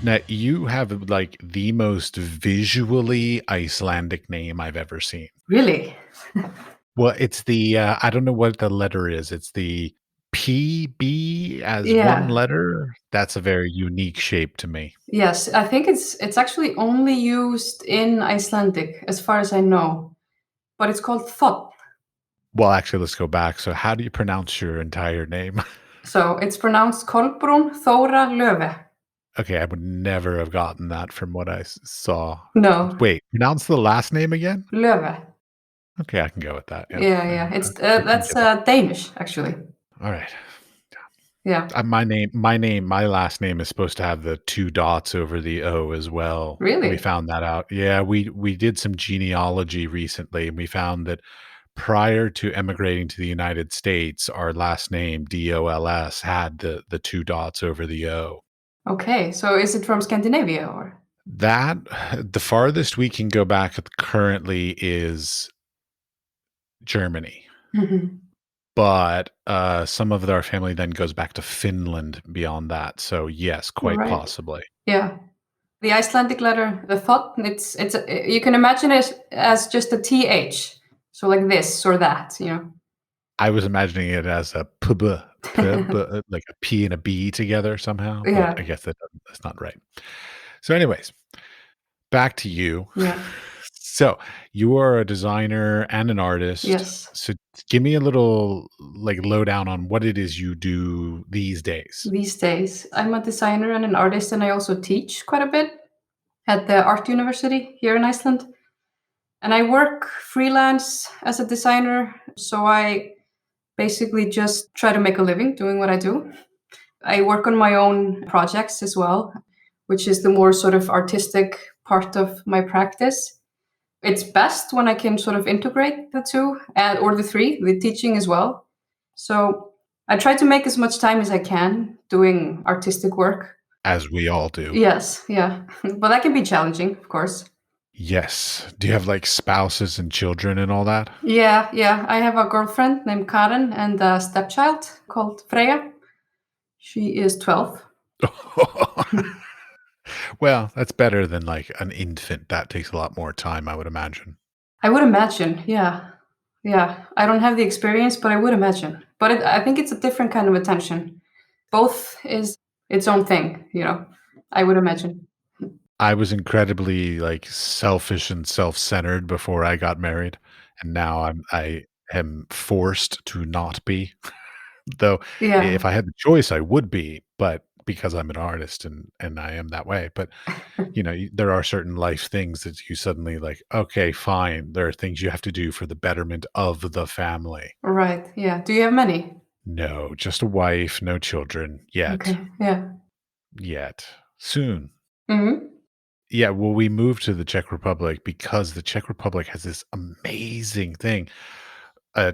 Now, you have like the most visually Icelandic name I've ever seen. Really? Well, it's the I don't know what the letter is. It's the PB as one Yeah. letter. That's a very unique shape to me. Yes, I think it's actually only used in Icelandic, as far as I know. But it's called thot. Well, actually, let's go back. So, how do you pronounce your entire name? So it's pronounced Kolbrún Þóra Löve. Okay, I would never have gotten that from what I saw. No, Wait, pronounce the last name again? Löve. Okay, I can go with that. Yeah, Yeah. It's I can that's get that. Danish, actually. All right. Yeah. My last name is supposed to have the 2 dots over the O as well. We Really? found that out. Yeah, we did some genealogy recently, and we found that prior to emigrating to the United States, our last name, DOLS, had the 2 dots over the O. Okay. So is it from Scandinavia or? That the farthest we can go back currently is Germany, Mhm. but, some of our family then goes back to Finland beyond that, so yes, quite Right. possibly. Yeah. The Icelandic letter, the thought, you can imagine it as just a th, so like this or that. I was imagining it as a like a P and a B together somehow, but I Yeah, guess that's not right. So anyways, back to you. yeah, So, you are a designer and an artist. yes. So, give me a little, like, lowdown on what it is you do these days. These days, I'm a designer and an artist, and I also teach quite a bit at the art university here in Iceland. And I work freelance as a designer, so I basically just try to make a living doing what I do. I work on my own projects as well, which is the more sort of artistic part of my practice. It's best when I can sort of integrate the two or the three, the teaching as well. So I try to make as much time as I can doing artistic work. As we all do. Yes, yeah. But that can be challenging, of course. Yes. Do you have, like, spouses and children and all that? Yeah. I have a girlfriend named Karen and a stepchild called Freya. She is 12. Well, that's better than, like, an infant. That takes a lot more time, I would imagine. I would imagine, yeah. Yeah. I don't have the experience, but I would imagine. But I think it's a different kind of attention. Both is its own thing, I would imagine. I was incredibly, like, selfish and self-centered before I got married, and now I am forced to not be. Though, Yeah. if I had the choice, I would be, but because I'm an artist and I am that way, but, there are certain life things that you suddenly like, "Okay, fine. There are things you have to do for the betterment of the family." Right. Yeah. Do you have many? No, just a wife, no children, yet. Okay. Yeah. Yet. Soon. Hmm. Yeah, well, we moved to the Czech Republic because the Czech Republic has this amazing thing.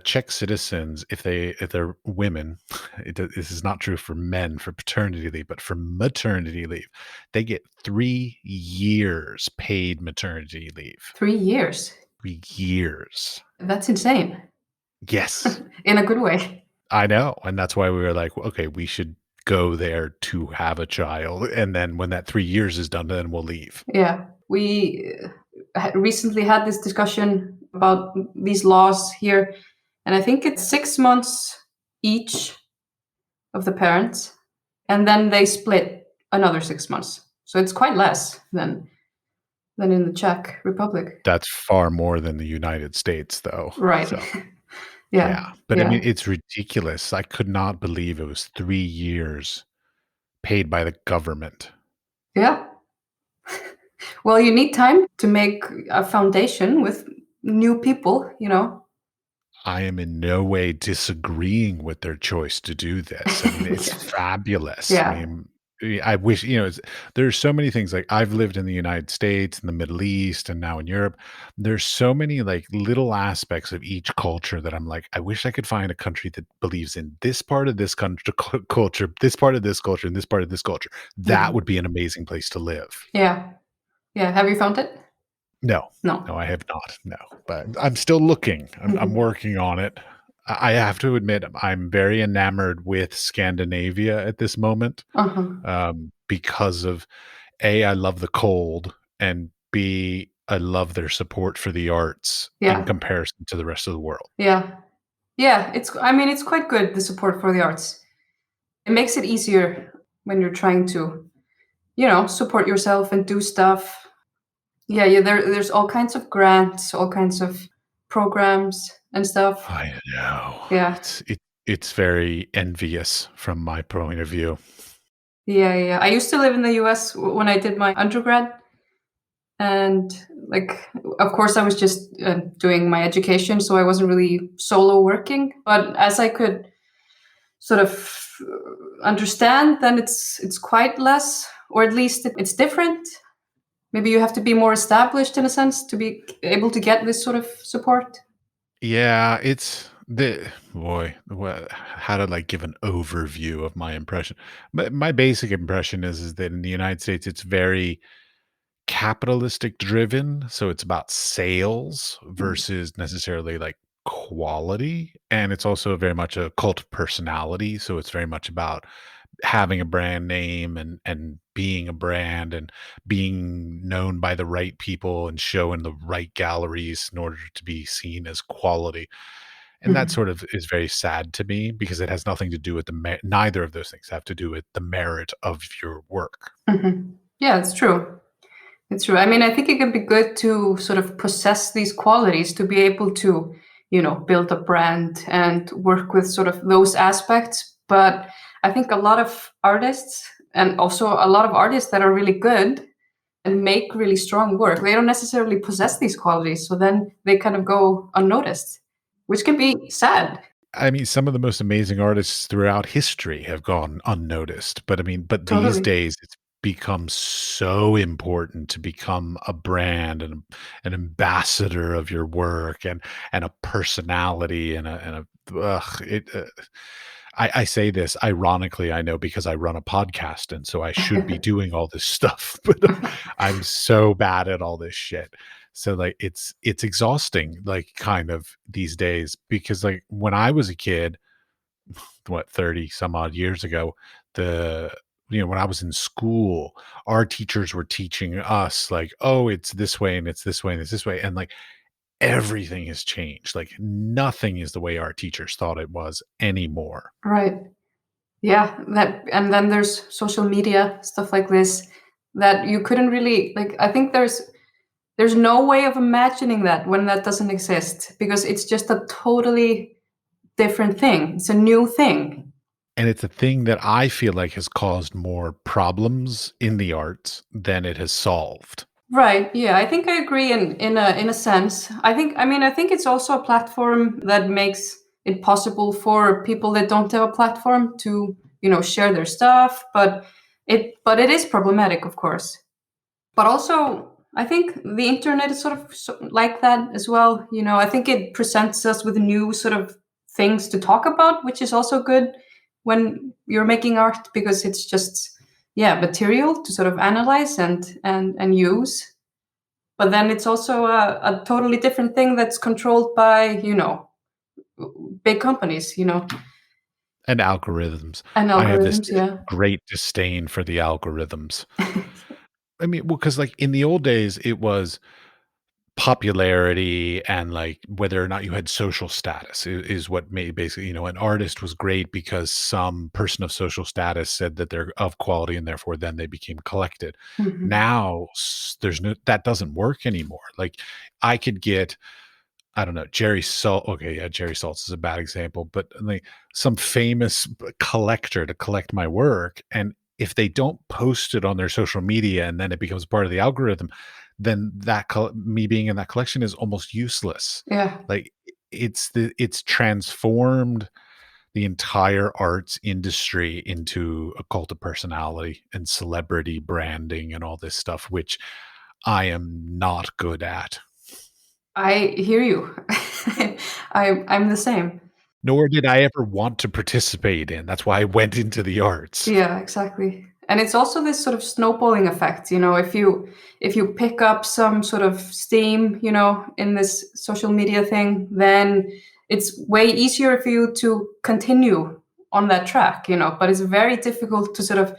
Czech citizens, if they're women, this is not true for men for paternity leave, but for maternity leave, they get 3 years paid maternity leave. 3 years. 3 years. That's insane. Yes, In a good way. I know, and that's why we were like, "Well, okay, we should go there to have a child, and then when that 3 years is done, then we'll leave." Yeah. We recently had this discussion about these laws here, and I think it's 6 months each of the parents, and then they split another 6 months. So it's quite less than in the Czech Republic. That's far more than the United States, though, Right. so Yeah. yeah, but I Yeah. mean, it's ridiculous. I could not believe it was 3 years paid by the government. Yeah. Well, you need time to make a foundation with new people. I am in no way disagreeing with their choice to do this. I mean, it's Yeah. fabulous. I Yeah. mean, I wish, there's so many things like I've lived in the United States, in the Middle East, and now in Europe. There's so many like little aspects of each culture that I'm like, I wish I could find a country that believes in this part of this country culture, this part of this culture, and this part of this culture. That Mhm. would be an amazing place to live. Yeah. Yeah. Have you found it? No, no, No. I have not. No, but I'm still looking. I'm Mhm. working on it. I have to admit, I'm very enamored with Scandinavia at this moment, Uh-huh. because of A, I love the cold, and B, I love their support for the arts in Yeah. comparison to the rest of the world. Yeah. Yeah, I mean, it's quite good, the support for the arts. It makes it easier when you're trying to, support yourself and do stuff. Yeah, yeah, there's all kinds of grants, all kinds of programs and stuff. I know. Yeah. It's very envious from my point of view. Yeah, yeah. I used to live in the US when I did my undergrad, and like, of course, I was just doing my education, so I wasn't really solo working. But as I could sort of understand, then it's quite less, or at least it's different. Maybe you have to be more established in a sense to be able to get this sort of support. Yeah, it's the boy, how to like give an overview of my impression. My basic impression is that in the United States, it's very capitalistic driven. So it's about sales Mm. versus necessarily like quality. And it's also very much a cult of personality. So it's very much about having a brand name and being a brand and being known by the right people and show in the right galleries in order to be seen as quality. And that Mhm. sort of is very sad to me because it has nothing to do with neither of those things have to do with the merit of your work. Mhm. Yeah, it's true. It's true. I mean, I think it can be good to sort of possess these qualities to be able to, build a brand and work with sort of those aspects. But I think a lot of artists and also a lot of artists that are really good and make really strong work, they don't necessarily possess these qualities. So then they kind of go unnoticed, which can be sad. I mean, some of the most amazing artists throughout history have gone unnoticed, but I mean, but these Totally. days it's become so important to become a brand and an ambassador of your work and a personality and a I say this ironically, I know because I run a podcast and so I should be doing all this stuff, but I'm so bad at all this shit. So like it's exhausting like kind of these days because like when I was a kid, what 30 some odd years ago, the when I was in school, our teachers were teaching us like, oh, it's this way and it's this way and it's this way and like everything has changed. Like nothing is the way our teachers thought it was anymore. Right. Yeah, that and then there's social media, stuff like this that you couldn't really like I think there's no way of imagining that when that doesn't exist because it's just a totally different thing. It's a new thing. And it's a thing that I feel like has caused more problems in the arts than it has solved. Right. Yeah, I think I agree in a sense. I think it's also a platform that makes it possible for people that don't have a platform to, share their stuff, but it is problematic, of course. But also, I think the internet is sort of like that as well. I think it presents us with new sort of things to talk about, which is also good when you're making art because it's just, yeah, material to sort of analyze and use. But then it's also a totally different thing that's controlled by, big companies, And algorithms. and I have this algorithms. Yeah. great disdain for the algorithms. I mean, well, because like in the old days, it was popularity and like whether or not you had social status is what made basically, an artist was great because some person of social status said that they're of quality and therefore then they became collected. Mhm. Now there's no that doesn't work anymore. Like I could get I don't know, Jerry Salt. Okay, yeah, Jerry Saltz is a bad example, but like some famous collector to collect my work, and if they don't post it on their social media and then it becomes part of the algorithm, then me being in that collection is almost useless. Yeah. Like it's transformed the entire arts industry into a cult of personality and celebrity branding and all this stuff, which I am not good at. I hear you. I'm the same. Nor did I ever want to participate in. That's why I went into the arts. Yeah, exactly. And it's also this sort of snowballing effect, if you pick up some sort of steam, in this social media thing, then it's way easier for you to continue on that track, but it's very difficult to sort of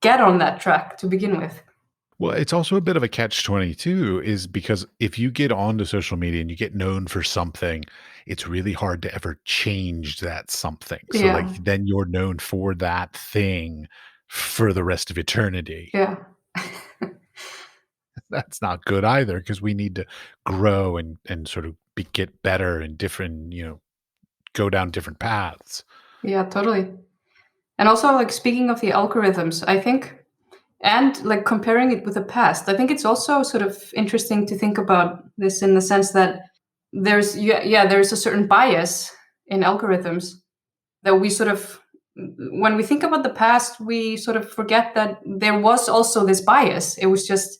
get on that track to begin with. Well, it's also a bit of a catch-22 is because if you get onto social media and you get known for something, it's really hard to ever change that something. So, like, Yeah, then you're known for that thing for the rest of eternity. yeah, That's not good either because we need to grow and sort of get better and different, go down different paths. yeah, totally. And also, like speaking of the algorithms, I think, and like comparing it with the past, I think it's also sort of interesting to think about this in the sense that there's a certain bias in algorithms that we sort of, when we think about the past, we sort of forget that there was also this bias. It was just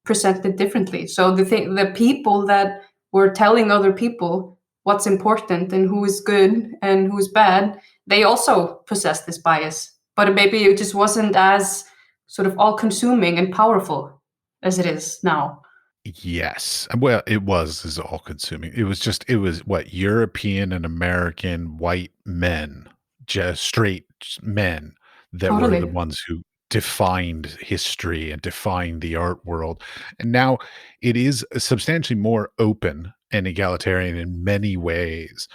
presented differently. So the people that were telling other people what's important and who is good and who is bad, they also possess this bias. But maybe it just wasn't as sort of all-consuming and powerful as it is now. Yes. Well, it was is all consuming. It was what European and American white men, just straight men that were the Totally. ones who defined history and defined the art world. And now it is substantially more open and egalitarian in many ways.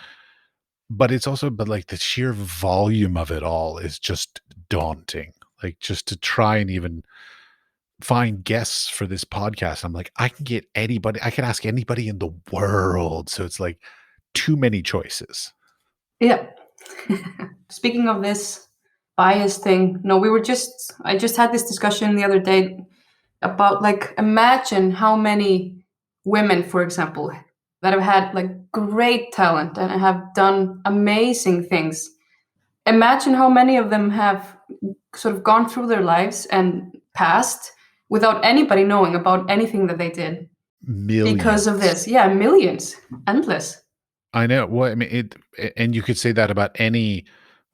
But it's also but like the sheer volume of it all is just daunting. Like just to try and even find guests for this podcast. I'm like, I can get anybody, I can ask anybody in the world. So it's like too many choices. Yeah. Speaking of this bias thing, no, I just had this discussion the other day about like, imagine how many women, for example, that have had like great talent and have done amazing things. Imagine how many of them have sort of gone through their lives and passed without anybody knowing about anything that they did because of Millions. this. Yeah, millions, endless. I know. Well, I mean, and you could say that about any,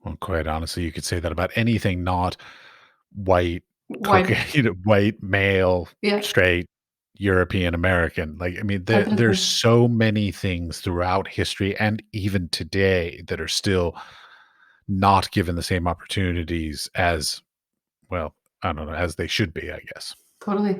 well, quite honestly, you could say that about anything not white, Why? Caucasian, white, male, Yeah, straight, European American. Like, I mean, there's definitely. so many things throughout history and even today that are still not given the same opportunities as, well, I don't know, as they should be, I guess. Totally.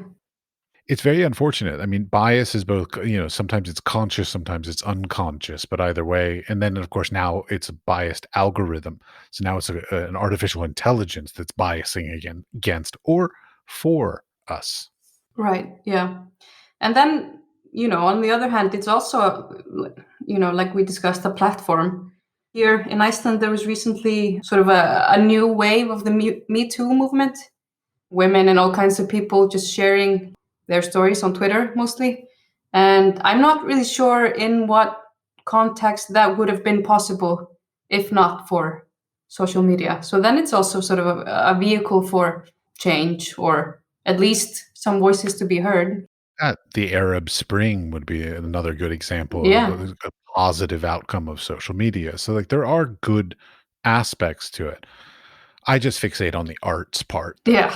It's very unfortunate. I mean, bias is both, sometimes it's conscious, sometimes it's unconscious, but either way. And then, of course, now it's a biased algorithm. So now it's an artificial intelligence that's biasing against or for us. Right. Yeah. And then, on the other hand, it's also, like we discussed, a platform. Here in Iceland, there was recently sort of a new wave of the Me Too movement. Women and all kinds of people just sharing their stories on Twitter mostly. And I'm not really sure in what context that would have been possible if not for social media. So then it's also sort of a vehicle for change, or at least some voices to be heard. The Arab Spring would be another good example of Yeah. a positive outcome of social media. So, like, there are good aspects to it. I just fixate on the arts part, though. Yeah.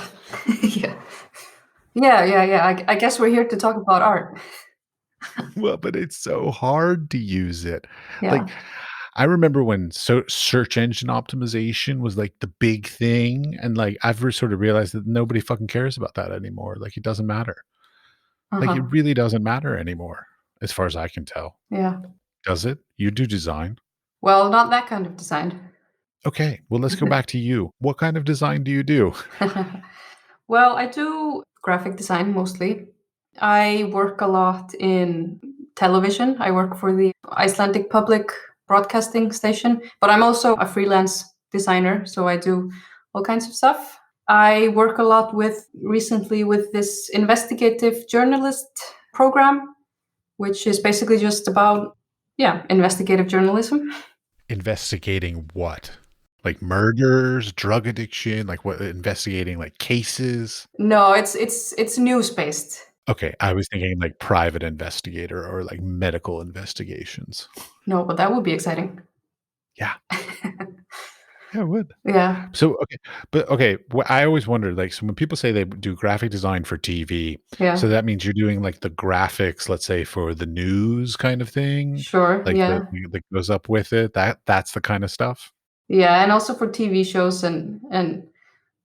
Yeah. Yeah. I guess we're here to talk about art. Well, but it's so hard to use it. Yeah. Like, I remember when search engine optimization was like the big thing, and like I've sort of realized that nobody fucking cares about that anymore. Like it doesn't matter. Like it Uh-huh. really doesn't matter anymore, as far as I can tell. Yeah. Does it? You do design. Well, not that kind of design. Okay, well let's go back to you. What kind of design do you do? Well, I do graphic design mostly. I work a lot in television. I work for the Icelandic public broadcasting station, but I'm also a freelance designer, so I do all kinds of stuff. I work a lot recently with this investigative journalist program, which is basically just about, yeah, investigative journalism. Investigating what? Like murders, drug addiction, like what investigating like cases? No, it's news based. Okay, I was thinking like private investigator or like medical investigations. No, but that would be exciting. Yeah, yeah, it would. Yeah, So, okay, but okay, I always wondered, like, so when people say they do graphic design for TV, so yeah, that means you're doing like the graphics, let's say for the news kind of thing, sure, like yeah, that goes up with it. That's the kind of stuff. yeah, and also for TV shows and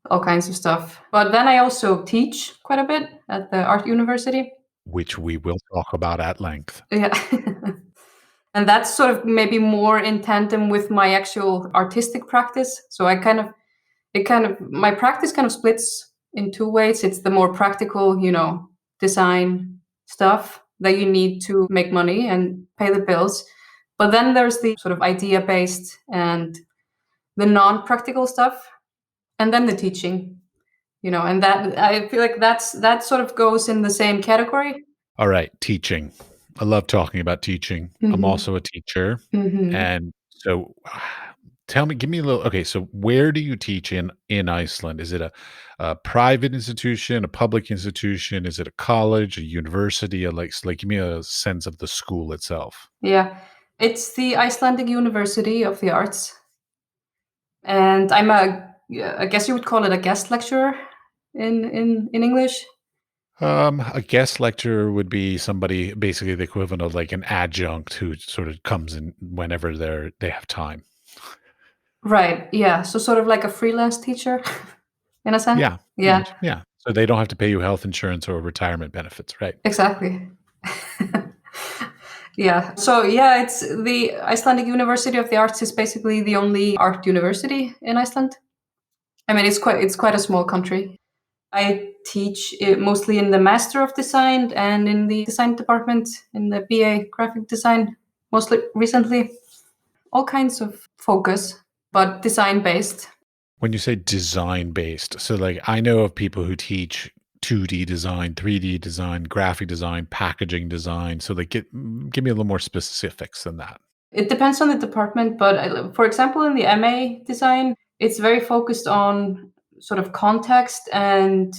all kinds of stuff. But then I also teach quite a bit at the art university. which we will talk about at length. Yeah. And that's sort of maybe more in tandem with my actual artistic practice. So my practice kind of splits in two ways. It's the more practical, design stuff that you need to make money and pay the bills. But then there's the sort of idea based and the non practical stuff, and then the teaching, and that I feel like that sort of goes in the same category. All right, teaching. I love talking about teaching. I'm Hmm. also a teacher, Hmm. and so give me a little. Okay, so where do you teach in Iceland? Is it a private institution, a public institution? Is it a college, a university? Give me a sense of the school itself. Yeah, it's the Icelandic University of the Arts, and I'm I guess you would call it a guest lecturer in English. A guest lecturer would be somebody basically the equivalent of like an adjunct who sort of comes in whenever they have time. Right. Yeah. So sort of like a freelance teacher in a sense. Yeah, pretty Yeah. much. Yeah. So they don't have to pay you health insurance or retirement benefits, right? Exactly. Yeah. So yeah, it's the Icelandic University of the Arts is basically the only art university in Iceland. I mean, it's quite a small country. I teach mostly in the Master of Design and in the design department in the BA graphic design, mostly recently. All kinds of focus, but design based. When you say design based, so like I know of people who teach 2D design, 3D design, graphic design, packaging design. So like give me a little more specifics than that. It depends on the department, but for example, in the MA design, it's very focused on sort of context and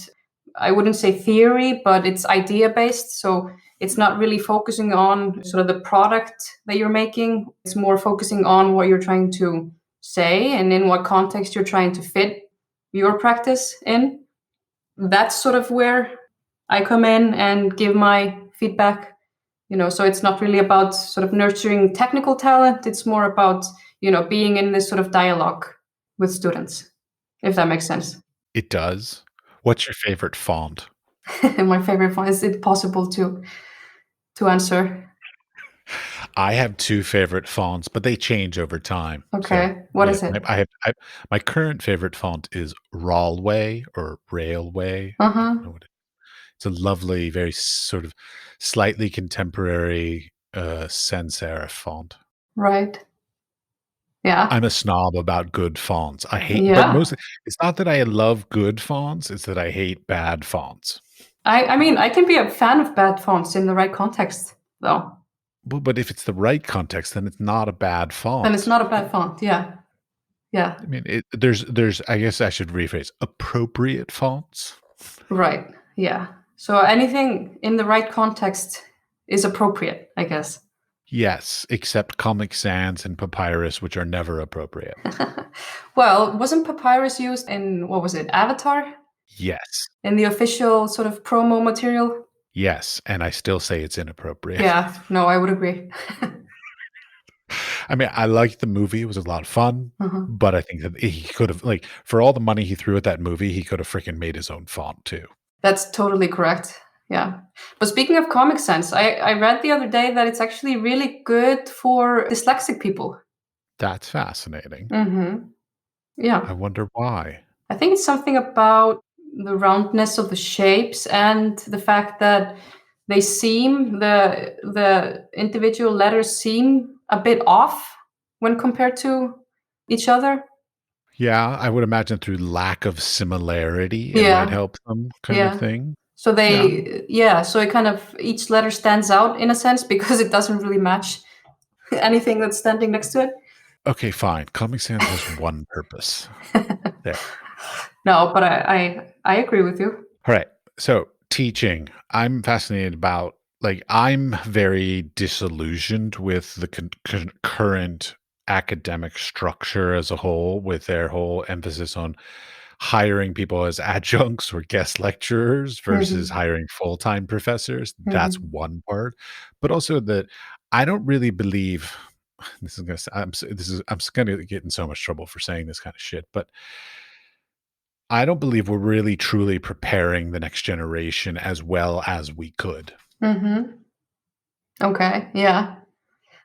I wouldn't say theory, but it's idea based. So it's not really focusing on sort of the product that you're making. It's more focusing on what you're trying to say and in what context you're trying to fit your practice in. That's sort of where I come in and give my feedback. So it's not really about sort of nurturing technical talent. It's more about, being in this sort of dialogue with students, if that makes sense. It does. What's your favorite font? My favorite one, is it possible to answer? I have two favorite fonts, but they change over time. So Okay. What yeah, is it? my current favorite font is Rawlway or Railway. I don't know Uh-huh. what it's a lovely, very sort of slightly contemporary sans serif font. Right. Yeah. I'm a snob about good fonts. I hate, but Yeah. mostly it's not that I love good fonts; it's that I hate bad fonts. I mean, I can be a fan of bad fonts in the right context, though. But if it's the right context, then it's not a bad Then it's font. not a bad font. Yeah. Yeah. I mean, there's. I guess I should rephrase appropriate fonts. Right. Yeah. So anything in the right context is appropriate, I guess. Yes, except Comic Sans and Papyrus, which are never appropriate. Well, wasn't papyrus used in, what was it, Avatar? Yes, In the official sort of promo material? yes, and I still say it's inappropriate. Yeah. No, I would agree. I mean, I liked the movie; it was a lot of fun, Uh-huh. but I think that he could have, like, for all the money he threw at that movie, he could have freaking made his own font too. That's totally correct. Yeah. But speaking of Comic Sans, I read the other day that it's actually really good for dyslexic people. That's fascinating. Mm-hmm. Yeah. I wonder why. I think it's something about the roundness of the shapes and the fact that the individual letters seem a bit off when compared to each other. Yeah, I would imagine through lack of similarity, it might Yeah. help them kind of Yeah. thing. So Yeah. so it kind of each letter stands out in a sense because it doesn't really match anything that's standing next to it. Okay, fine. Comic Sans has one purpose. There. No, but I agree with you. All right. So teaching, I'm fascinated about like I'm very disillusioned with the current academic structure as a whole, with their whole emphasis on hiring people as adjuncts or guest lecturers versus Hmm. hiring full-time professors. That's Hmm. one part, but also that I don't really believe this is gonna. This is I'm gonna get in so much trouble for saying this kind of shit, but I don't believe we're really truly preparing the next generation as well as we could. Mhm. Okay, yeah.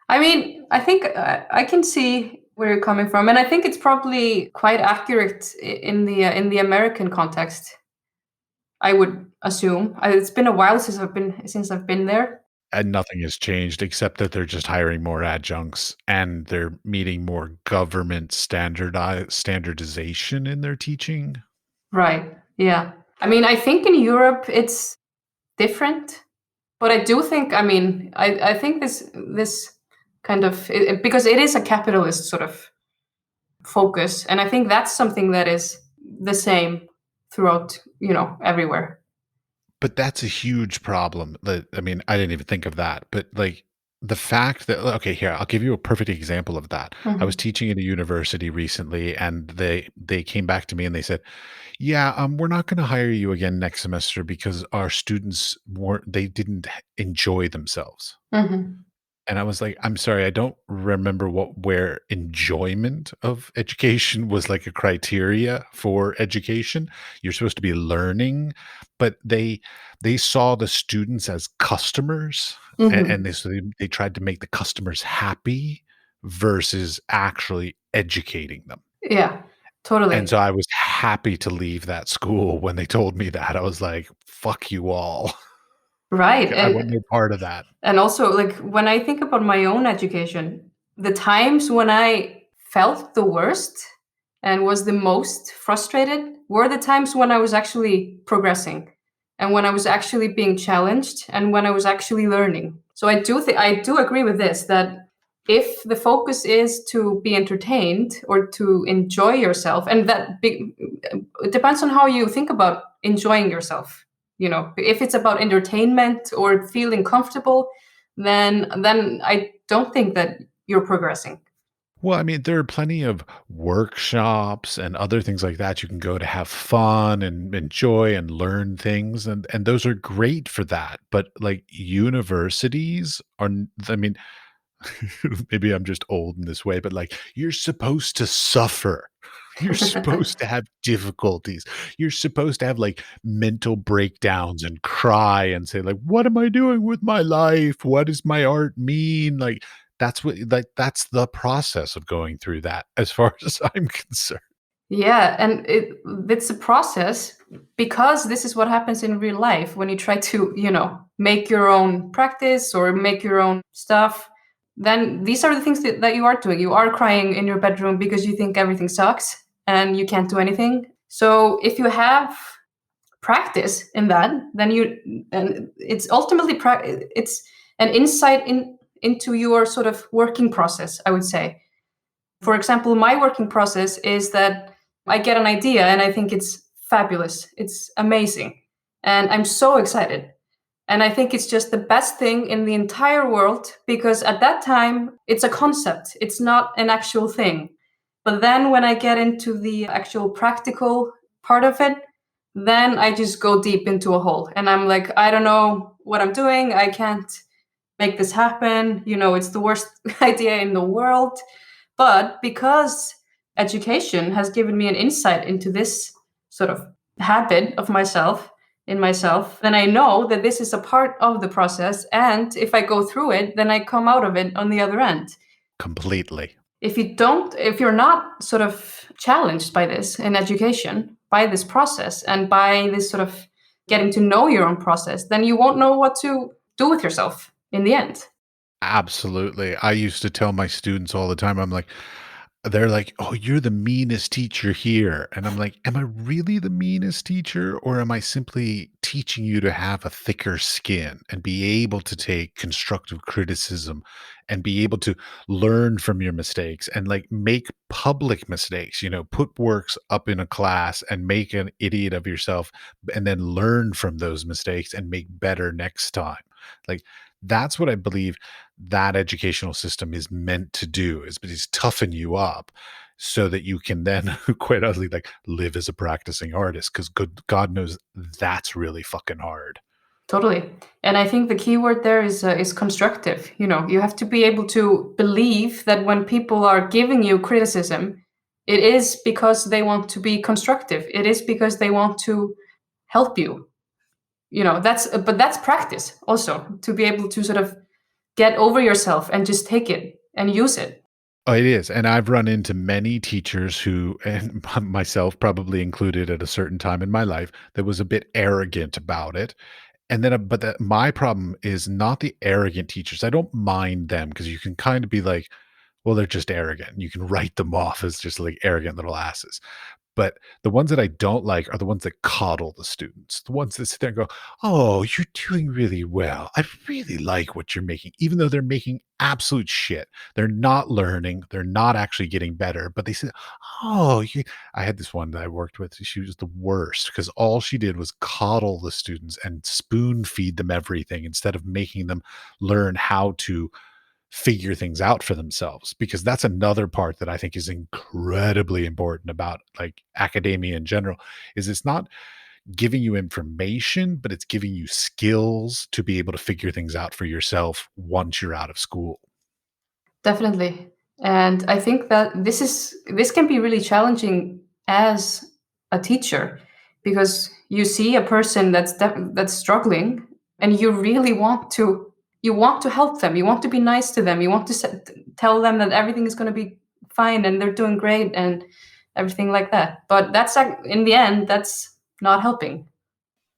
I mean, I think I can see where you're coming from, and I think it's probably quite accurate in the American context. I would assume. It's been a while since I've been there. And nothing has changed except that they're just hiring more adjuncts and they're meeting more government standardization in their teaching. Right. Yeah. I mean, I think in Europe it's different, but I do think. I mean, I think this kind of because it is a capitalist sort of focus, and I think that's something that is the same throughout, everywhere. But that's a huge problem. I mean, I didn't even think of that, but, like, the fact that okay, here, I'll give you a perfect example of that. I was Mhm. teaching at a university recently, and they came back to me and they said, "Yeah, we're not gonna hire you again next semester because our students they didn't enjoy themselves." Mhm. And I was like, "I'm sorry, I don't remember where enjoyment of education was like a criteria for education. You're supposed to be learning." But they saw the students as customers, and Mhm. they tried to make the customers happy versus actually educating them. Yeah. And Totally. so I was happy to leave that school when they told me that. I was like, "Fuck you all." Right. I want no part of that. And also, like, when I think about my own education, the times when I felt the worst and was the most frustrated were the times when I was actually progressing and when I was actually being challenged and when I was actually learning. So I do agree with this, that if the focus is to be entertained or to enjoy yourself, and it depends on how you think about enjoying yourself. If it's about entertainment or feeling comfortable, then I don't think that you're progressing. Well, I mean, there are plenty of workshops and other things like that you can go to have fun and enjoy and learn things, and those are great for that. But like universities are, I mean, maybe I'm just old in this way, but like you're supposed to suffer. You're supposed to have difficulties. You're supposed to have like mental breakdowns and cry and say like, "What am I doing with my life? What does my art mean?" That's the process of going through that as far as I'm concerned. Yeah, and it's a process, because this is what happens in real life when you try to, make your own practice or make your own stuff. Then these are the things that you are doing. You are crying in your bedroom because you think everything sucks and you can't do anything. So if you have practice in that, then it's ultimately it's an insight into your sort of working process, I would say. For example, my working process is that I get an idea and I think it's fabulous, it's amazing, and I'm so excited. And I think it's just the best thing in the entire world, because at that time it's a concept, it's not an actual thing. But then when I get into the actual practical part of it, then I just go deep into a hole and I'm like, I don't know what I'm doing. I can't make this happen. It's the worst idea in the world. But because education has given me an insight into this sort of habit of myself, then I know that this is a part of the process. And if I go through it, then I come out of it on the other end. Completely. If you're not sort of challenged by this in education, by this process, and by this sort of getting to know your own process, then you won't know what to do with yourself in the end. Absolutely. I used to tell my students all the time, they're like, "Oh, you're the meanest teacher here." And I'm like, "Am I really the meanest teacher, or am I simply teaching you to have a thicker skin and be able to take constructive criticism and be able to learn from your mistakes and like make public mistakes, put works up in a class and make an idiot of yourself and then learn from those mistakes and make better next time." Like that's what I believe that educational system is meant to do is toughen you up so that you can then quite honestly like live as a practicing artist because good God knows that's really fucking hard. Totally. And I think the key word there is constructive. You have to be able to believe that when people are giving you criticism, It is because they want to be constructive. It is because they want to help you. That's practice also, to be able to sort of get over yourself and just take it and use it. Oh, it is, and I've run into many teachers who, and myself probably included at a certain time in my life, that was a bit arrogant about it. And then, but that my problem is not the arrogant teachers. I don't mind them because you can kind of be like, well, they're just arrogant. You can write them off as just like arrogant little asses. But the ones that I don't like are the ones that coddle the students, the ones that sit there and go, "Oh, you're doing really well. I really like what you're making," even though they're making absolute shit. They're not learning. They're not actually getting better. But they said, "Oh, you." I had this one that I worked with. She was the worst because all she did was coddle the students and spoon feed them everything instead of making them learn how to figure things out for themselves, because that's another part that I think is incredibly important about like academia in general, is it's not giving you information, but it's giving you skills to be able to figure things out for yourself once you're out of school. Definitely. And I think that this can be really challenging as a teacher, because you see a person that's struggling, and you really want to help them. You want to be nice to them. You want to tell them that everything is going to be fine and they're doing great and everything like that. But that's like, in the end, that's not helping.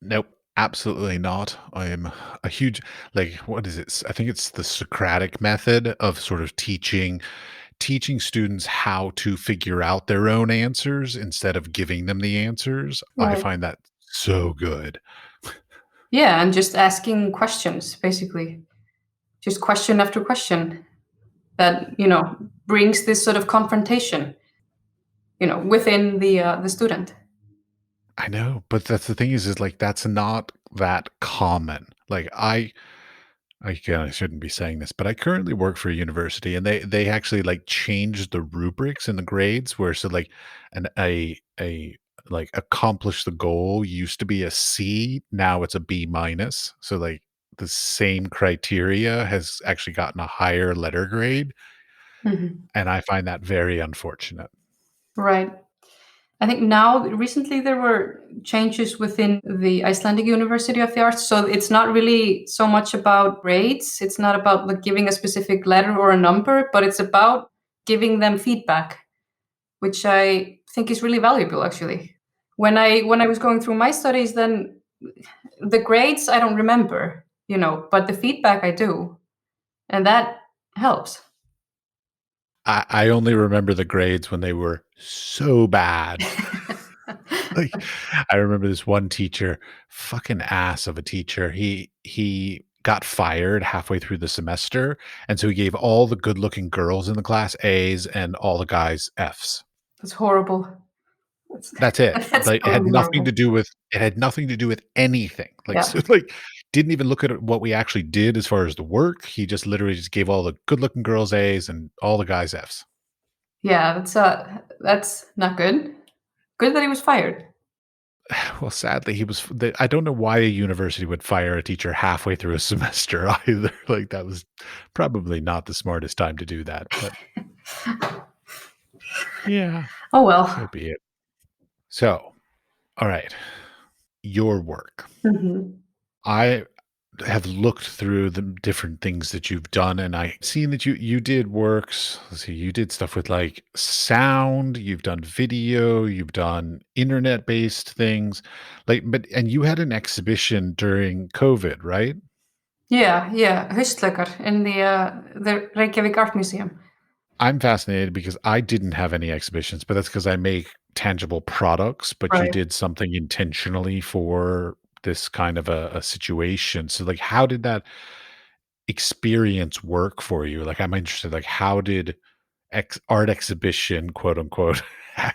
Nope, absolutely not. I am a huge, like, what is it? I think it's the Socratic method of sort of teaching students how to figure out their own answers instead of giving them the answers. I Right. find that so good. Yeah, and just asking questions, basically. Just question after question that, brings this sort of confrontation, within the student. I know, but that's the thing is like that's not that common. Like again, I shouldn't be saying this, but I currently work for a university and they actually like changed the rubrics in the grades where so like an a like accomplish the goal used to be a C, now it's a B minus. So like the same criteria has actually gotten a higher letter grade, Mhm. and I find that very unfortunate. Right. I think now recently there were changes within the Icelandic University of the Arts, so it's not really so much about grades. It's not about like giving a specific letter or a number, but it's about giving them feedback, which I think is really valuable actually. When I was going through my studies, then the grades I don't remember, but the feedback I do, and that helps. I only remember the grades when they were so bad. Like, I remember this one teacher, fucking ass of a teacher. He got fired halfway through the semester, and so he gave all the good-looking girls in the class A's and all the guys F's. That's horrible. That's That's it. that's Like, totally horrible. it had nothing to do with anything. Like, Yeah. so, like, didn't even look at what we actually did as far as the work. He just literally just gave all the good-looking girls A's and all the guys F's. Yeah, that's not good. Good that he was fired. Well, sadly, he was I don't know why a university would fire a teacher halfway through a semester either. Like, that was probably not the smartest time to do that, but yeah, Oh, well. so be it. So, all right, your work. Mhm. I have looked through the different things that you've done, and I seen that you did works. Let's see, you did stuff with like sound, you've done video, you've done internet-based things. Like, but and you had an exhibition during COVID, right? Yeah, yeah, Haustlaukar in the Reykjavik Art Museum. I'm fascinated because I didn't have any exhibitions, but that's because I make tangible products, but you Right. did something intentionally for this kind of a situation. So, like, how did that experience work for you? Like, I'm interested, like, how did art exhibition, quote unquote, how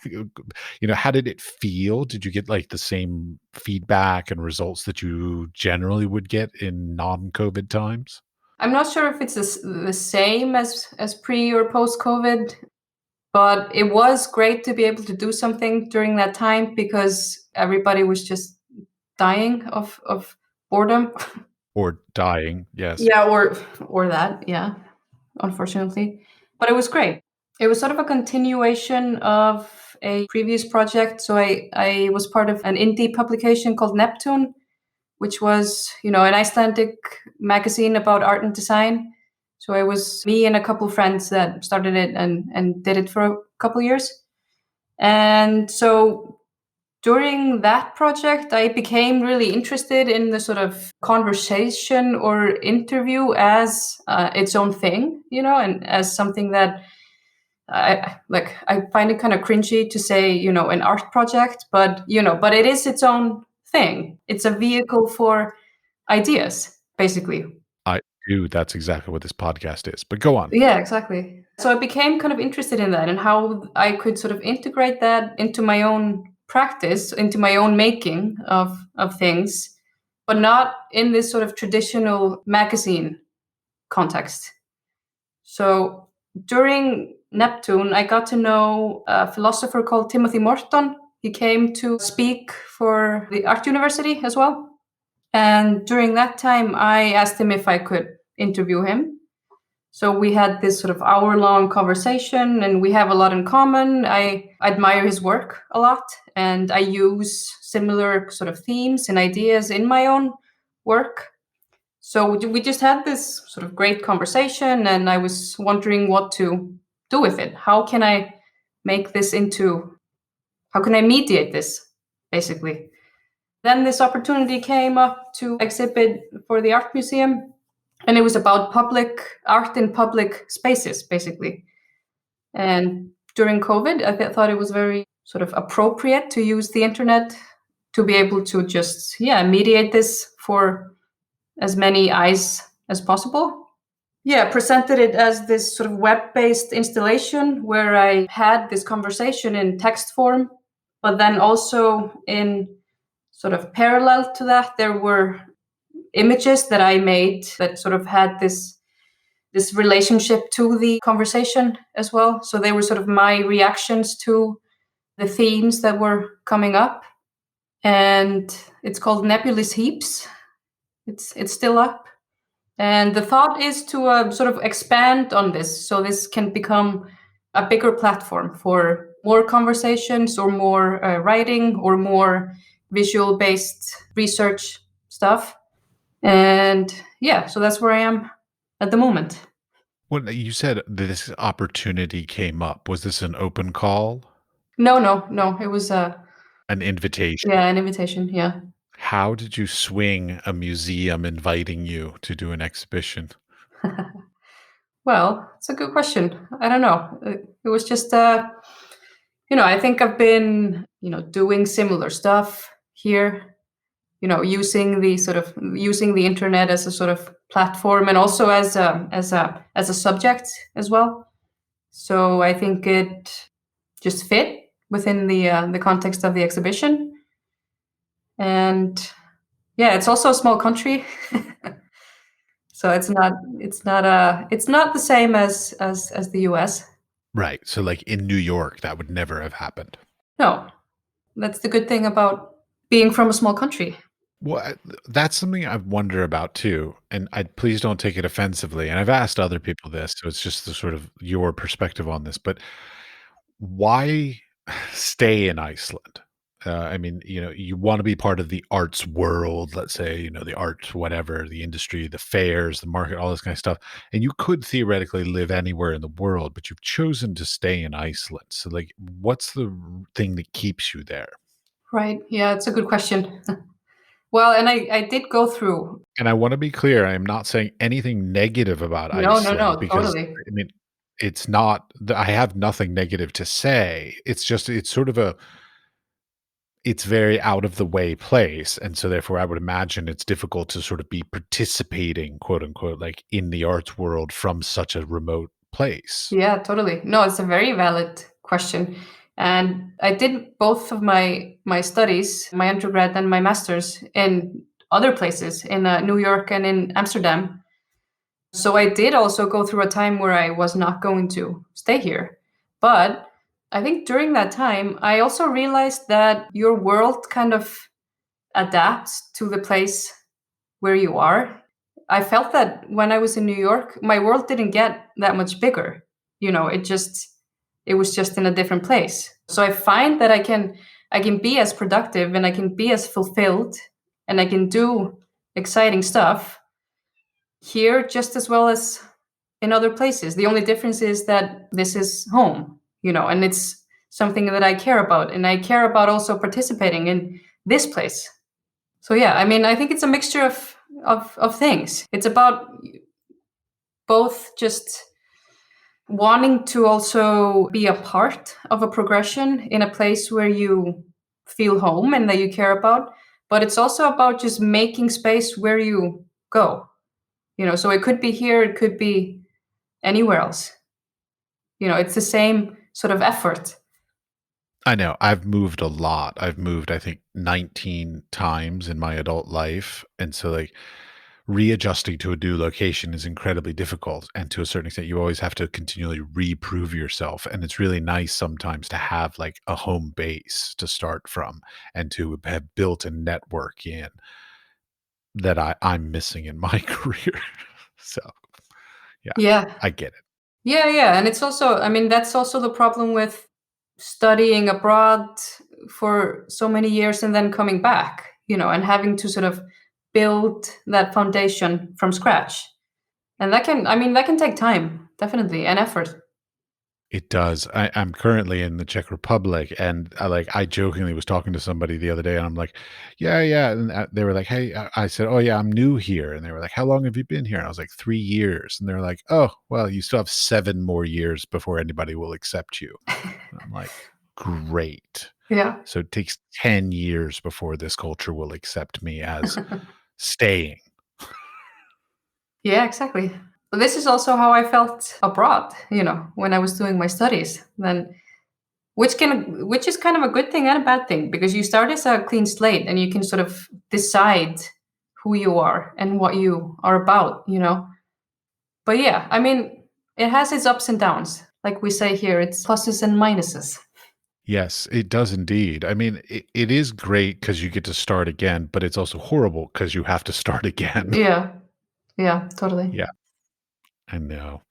did it feel? Did you get like the same feedback and results that you generally would get in non-COVID times? I'm not sure if it's the same as pre or post COVID, but it was great to be able to do something during that time because everybody was just dying of boredom. Or dying? Yes. Yeah, or that, yeah, unfortunately. But it was great. It was sort of a continuation of a previous project. So I was part of an indie publication called Neptune, which was, an Icelandic magazine about art and design. So it was me and a couple friends that started it and did it for a couple years. And so during that project, I became really interested in the sort of conversation or interview as its own thing, and as something that I find it kind of cringy to say, an art project, but it is its own thing. It's a vehicle for ideas, basically. I do. That's exactly what this podcast is. But go on. Yeah, exactly. So I became kind of interested in that and how I could sort of integrate that into my own practice, into my own making of things, but not in this sort of traditional magazine context. So during Neptune, I got to know a philosopher called Timothy Morton. He came to speak for the Art University as well. And during that time, I asked him if I could interview him. So we had this sort of hour-long conversation, and we have a lot in common. I admire his work a lot, and I use similar sort of themes and ideas in my own work. So we just had this sort of great conversation, and I was wondering what to do with it. How can I make this into, how can I mediate this, basically? Then this opportunity came up to exhibit for the art museum, and it was about public art in public spaces, basically. And during COVID, I thought it was very sort of appropriate to use the internet to be able to just, mediate this for as many eyes as possible. Yeah, presented it as this sort of web-based installation where I had this conversation in text form, but then also in sort of parallel to that, there were images that I made that sort of had this relationship to the conversation as well. So they were sort of my reactions to the themes that were coming up. And it's called Nebulous Heaps. It's still up. And the thought is to sort of expand on this, so this can become a bigger platform for more conversations or more writing or more visual-based research stuff. And so that's where I am at the moment. When you said this opportunity came up, was this an open call? No. It was An invitation? an invitation. Yeah. How did you swing a museum inviting you to do an exhibition? Well, it's a good question. I don't know. It was just I think I've been doing similar stuff here. Using the internet as a sort of platform and also as a subject as well. So I think it just fit within the context of the exhibition. And it's also a small country. So it's not the same as the US. Right. So, like, in New York, that would never have happened. No. That's the good thing about being from a small country. Well, that's something I wonder about too, and please don't take it offensively, and I've asked other people this, so it's just the sort of your perspective on this, but why stay in Iceland? I mean, you wanna be part of the arts world, let's say, the arts, whatever, the industry, the fairs, the market, all this kind of stuff, and you could theoretically live anywhere in the world, but you've chosen to stay in Iceland. So, like, what's the thing that keeps you there? Right. Yeah, it's a good question. Well, and I did go through. And I wanna be clear, I am not saying anything negative about No, Iceland because, totally. I mean, it's not I have nothing negative to say. It's just it's sort of a it's very out of the way place, and so therefore, I would imagine it's difficult to sort of be participating, quote, unquote, like, in the arts world from such a remote place. Yeah, totally. No, it's a very valid question. And I did both of my studies, my undergrad and my master's, in other places, in New York and in Amsterdam. So I did also go through a time where I was not going to stay here. But I think during that time, I also realized that your world kind of adapts to the place where you are. I felt that when I was in New York, my world didn't get that much bigger. It just It was just in a different place. So I find that I can be as productive and I can be as fulfilled and I can do exciting stuff here just as well as in other places. The only difference is that this is home, and it's something that I care about. And I care about also participating in this place. So yeah, I mean, I think it's a mixture of things. It's about both just wanting to also be a part of a progression in a place where you feel home and that you care about, but it's also about just making space where you go. So it could be here, it could be anywhere else. It's the same sort of effort. I know. I've moved a lot. I've moved, I think, 19 times in my adult life. And so, like, readjusting to a new location is incredibly difficult. And to a certain extent, you always have to continually reprove yourself. And it's really nice sometimes to have like a home base to start from and to have built a network in that I'm missing in my career. So, yeah, Yeah. I get it. Yeah. And it's also, I mean, that's also the problem with studying abroad for so many years and then coming back, and having to sort of build that foundation from scratch. And that can take time, definitely, and effort. It does. I'm currently in the Czech Republic, and I jokingly was talking to somebody the other day, and I'm like, "Yeah, yeah," and they were like, "Hey," I said, "Oh yeah, I'm new here," and they were like, "How long have you been here?" And I was like, "3 years," and they're like, "Oh, well, you still have 7 more years before anybody will accept you." And I'm like, "Great." Yeah. So it takes 10 years before this culture will accept me as staying. Yeah, exactly. But this is also how I felt abroad, when I was doing my studies. Then which is kind of a good thing and a bad thing, because you start as a clean slate and you can sort of decide who you are and what you are about. But yeah, I mean, it has its ups and downs. Like we say here, it's pluses and minuses. Yes, it does indeed. I mean, it is great because you get to start again, but it's also horrible because you have to start again. Yeah. Yeah, totally. Yeah, I know.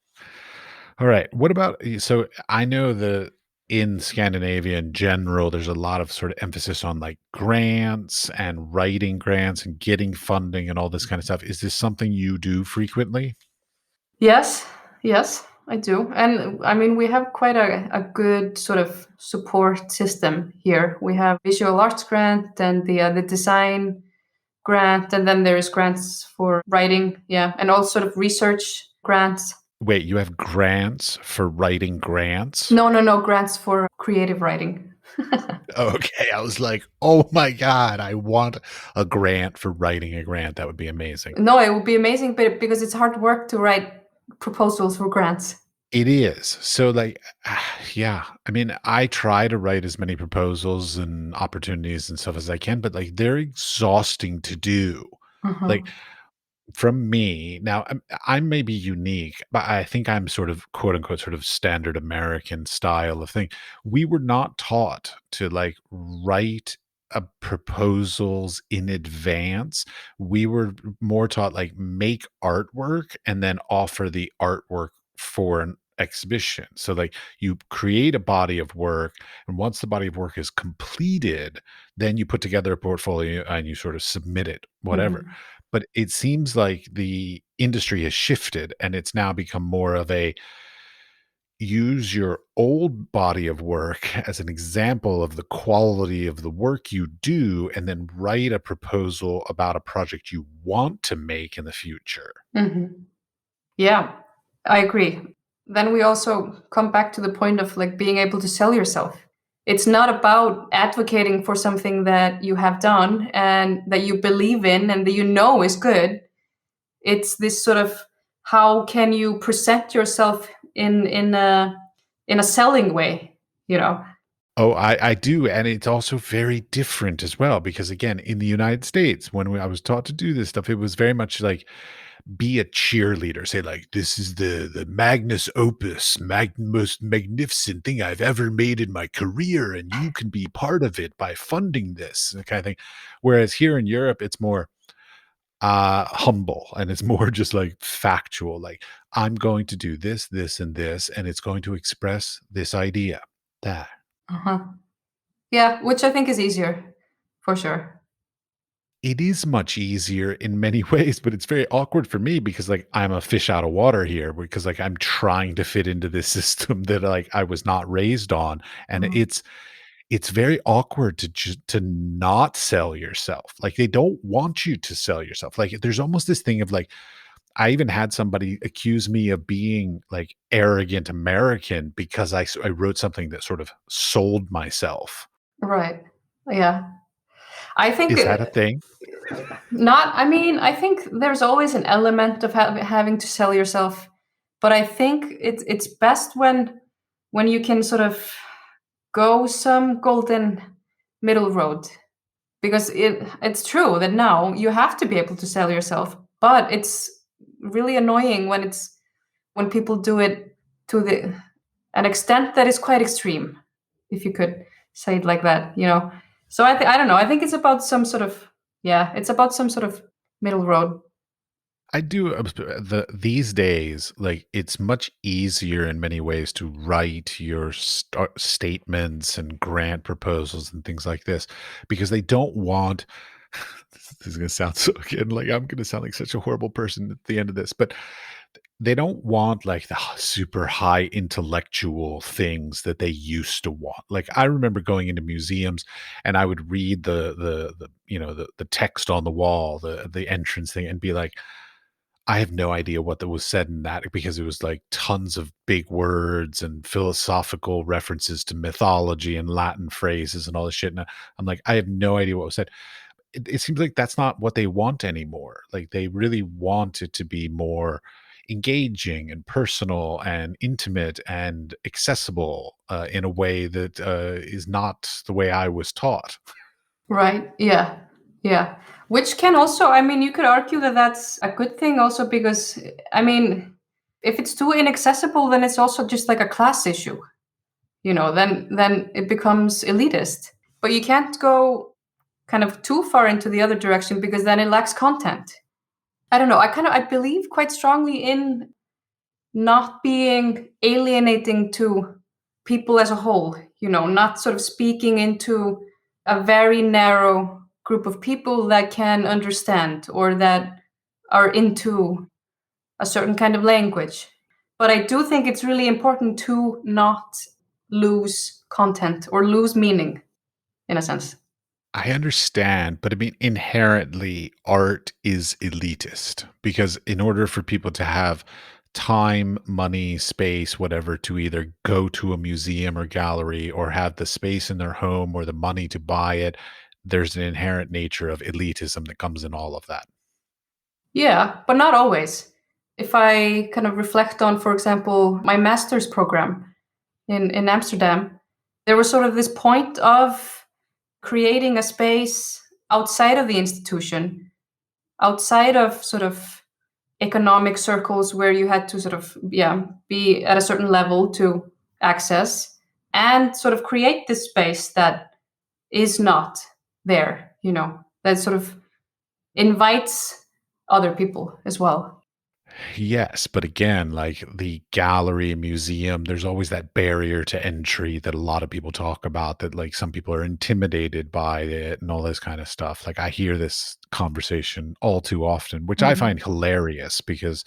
All right. What about so I know that in Scandinavia in general, there's a lot of sort of emphasis on like grants and writing grants and getting funding and all this kind of stuff. Is this something you do frequently? Yes, yes, I do. And I mean, we have quite a good sort of support system here. We have visual arts grant and the design grant, and then there's grants for writing, yeah, and all sort of research grants. Wait, you have grants for writing grants? No, no, no, grants for creative writing. Okay, I was like, "Oh my god, I want a grant for writing a grant. That would be amazing." No, it would be amazing, but because it's hard work to write proposals for grants. It is. So, like, yeah, I mean, I try to write as many proposals and opportunities and stuff as I can, but, like, they're exhausting to do. Like, Uh-huh. from me now, I may be unique, but I think I'm sort of, quote, unquote, sort of standard American style of thing. We were not taught to, like, write, proposals in advance. We were more taught, like, make artwork and then offer the artwork for an exhibition. So, like, you create a body of work, and once the body of work is completed, then you put together a portfolio and you sort of submit it, whatever. Mhm. But it seems like the industry has shifted and it's now become more of a use your old body of work as an example of the quality of the work you do and then write a proposal about a project you want to make in the future. Mhm. Yeah, I agree. Then we also come back to the point of like being able to sell yourself. It's not about advocating for something that you have done and that you believe in and that you know is good. It's this sort of how can you present yourself in a selling way, you know? Oh, I do, and it's also very different as well because again, in the United States, when I was taught to do this stuff, it was very much like be a cheerleader. Say like, "This is the magnus opus, most magnificent thing I've ever made in my career, and you can be part of it by funding this," kind of thing. Whereas here in Europe, it's more, humble, and it's more just like factual. Like, I'm going to do this, this, and this, and it's going to express this idea. That Uh-huh. Yeah, which I think is easier for sure. it is much easier in many ways, but it's very awkward for me because like I'm a fish out of water here because like I'm trying to fit into this system that like I was not raised on. And Mhm. it's very awkward to just to not sell yourself. Like they don't want you to sell yourself. Like there's almost this thing of like I even had somebody accuse me of being like arrogant American because I wrote something that sort of sold myself. Right. Yeah. I think Is that a thing? not, I mean, I think there's always an element of having to sell yourself, but I think it's best when you can sort of go some golden middle road, because it's true that now you have to be able to sell yourself, but it's really annoying when people do it to an extent that is quite extreme, if you could say it like that, you know. So I don't know. I think it's about some sort of, yeah, it's about some sort of middle road. I do these days, like it's much easier in many ways to write your statements and grant proposals and things like this because they don't want this is going to sound so again like I'm going to sound like such a horrible person at the end of this, but they don't want like the super high intellectual things that they used to want. Like I remember going into museums and I would read the you know the text on the wall, the entrance thing, and be like, I have no idea what that was said in that because it was like tons of big words and philosophical references to mythology and Latin phrases and all this shit. And I'm like, I have no idea what was said. It seems like that's not what they want anymore. Like they really want it to be more engaging and personal and intimate and accessible in a way that is not the way I was taught. Right. Yeah. Yeah. Which can also, I mean, you could argue that that's a good thing also because, I mean, if it's too inaccessible, then it's also just like a class issue, you know, then it becomes elitist. But you can't go kind of too far into the other direction because then it lacks content. I don't know. I believe quite strongly in not being alienating to people as a whole, you know, not sort of speaking into a very narrow group of people that can understand or that are into a certain kind of language. But I do think it's really important to not lose content or lose meaning in a sense. I understand, but I mean, inherently, art is elitist because in order for people to have time, money, space, whatever, to either go to a museum or gallery or have the space in their home or the money to buy it, there's an inherent nature of elitism that comes in all of that. Yeah, but not always. If I kind of reflect on, for example, my master's program in Amsterdam, there was sort of this point of creating a space outside of the institution, outside of sort of economic circles where you had to sort of, yeah, be at a certain level to access and sort of create this space that is not there, you know, that sort of invites other people as well. Yes, but again, like the gallery, museum, there's always that barrier to entry that a lot of people talk about that like some people are intimidated by it and all this kind of stuff. Like I hear this conversation all too often, which I Mhm. find hilarious because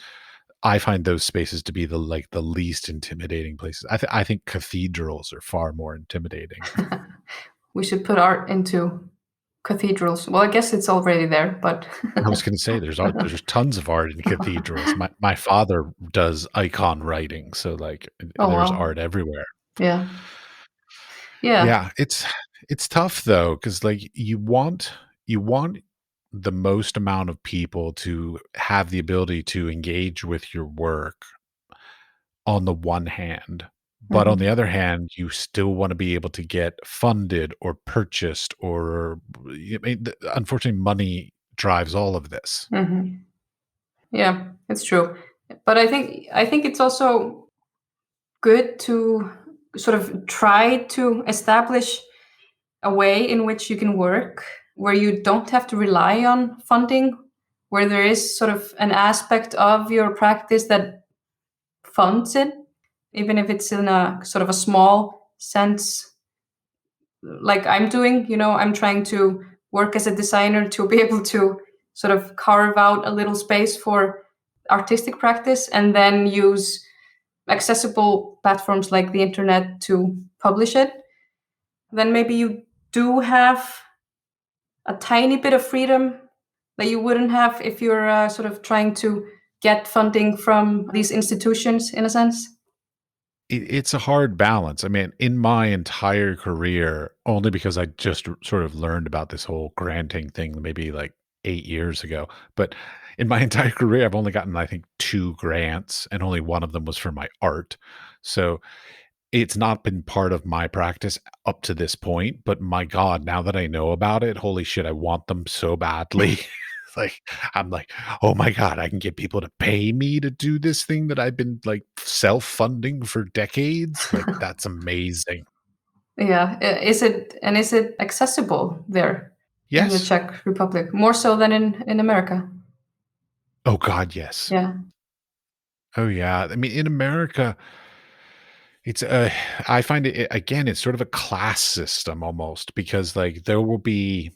I find those spaces to be the like the least intimidating places. I think cathedrals are far more intimidating. We should put art into cathedrals. Well, I guess it's already there, but I was going to say there's art, there's tons of art in cathedrals. My father does icon writing, so like oh there's wow, art everywhere. yeah, yeah. Yeah, it's tough though, because like you want the most amount of people to have the ability to engage with your work on the one hand, but on the Hmm. other hand, you still want to be able to get funded or purchased or I mean, unfortunately, money drives all of this. Hmm. Yeah, it's true. But I think it's also good to sort of try to establish a way in which you can work where you don't have to rely on funding where there is sort of an aspect of your practice that funds it, even if it's in a sort of a small sense, like I'm doing. I'm trying to work as a designer to be able to sort of carve out a little space for artistic practice and then use accessible platforms like the internet to publish it. Then maybe you do have a tiny bit of freedom that you wouldn't have if you're sort of trying to get funding from these institutions, in a sense. It's a hard balance. I mean, in my entire career, only because I just sort of learned about this whole granting thing maybe like 8 years ago, but in my entire career, I've only gotten, I think, 2 grants, and only one of them was for my art. So, it's not been part of my practice up to this point, but my god, now that I know about it, holy shit, I want them so badly. Like, I'm like, "Oh my god, I can get people to pay me to do this thing that I've been, like, self-funding for decades." Like, that's amazing. Yeah. Is it accessible there in the Yes. Czech Republic more so than in America? Oh god, yes. Yeah. Oh, yeah. I mean, in America, it's, I find it again, it's sort of a class system almost because, like, there will be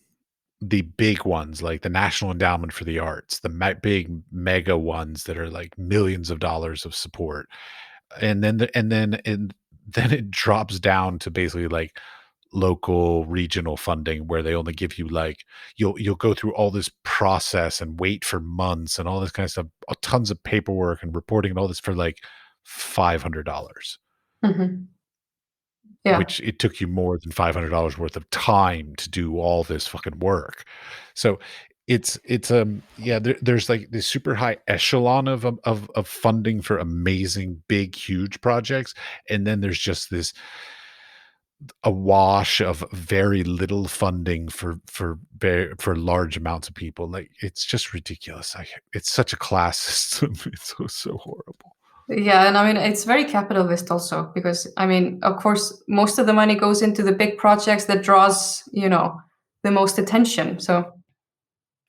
the big ones, like the National Endowment for the Arts, the big mega ones that are like millions of dollars of support, and then it drops down to basically like local regional funding where they only give you like you'll go through all this process and wait for months and all this kind of stuff, tons of paperwork and reporting and all this for like $500, Hmm. Yeah. which it took you more than $500 worth of time to do all this fucking work. So yeah, there's like this super high echelon of funding for amazing, big, huge projects. And then there's just this a wash of very little funding for large amounts of people. Like it's just ridiculous. It's such a class system. It's so horrible. Yeah, and I mean it's very capitalist also because I mean, of course, most of the money goes into the big projects that draws, the most attention. So,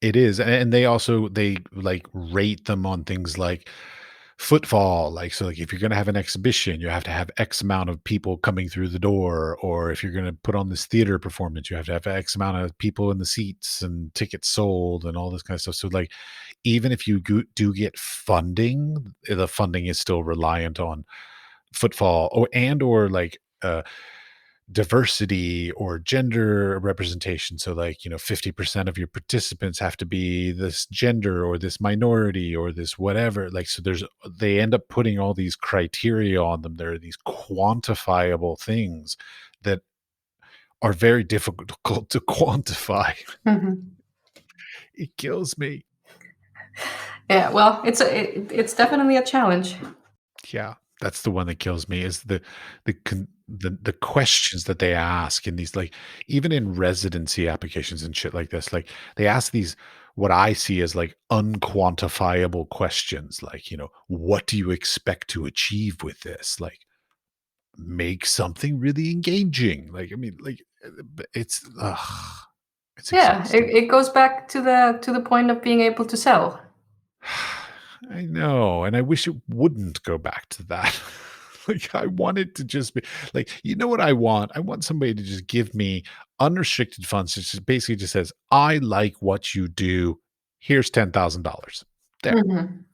It is, and they, like, rate them on things like footfall, like, so, like, if you're gonna have an exhibition, you have to have X amount of people coming through the door, or if you're gonna put on this theater performance, you have to have X amount of people in the seats and tickets sold and all this kind of stuff. So, like, even if you do get funding, the funding is still reliant on footfall or, like, diversity or gender representation. So like, 50% of your participants have to be this gender or this minority or this whatever. Like, so they end up putting all these criteria on them. There are these quantifiable things that are very difficult to quantify. mhm. It kills me. Yeah, well, it's definitely a challenge. Yeah, that's the one that kills me is the questions that they ask in these, like, even in residency applications and shit like this, like, they ask these what I see as, like, unquantifiable questions, like, "What do you expect to achieve with this?" Like, "Make something really engaging." Like, I mean, like, it's ugh, it's Yeah, it, exhausting. it goes back to the point of being able to sell. I know, and I wish it wouldn't go back to that. Like, I want it to just be like, you know what I want? I want somebody to just give me unrestricted funds. It just basically just says, "I like what you do. Here's $10,000." There. Mhm.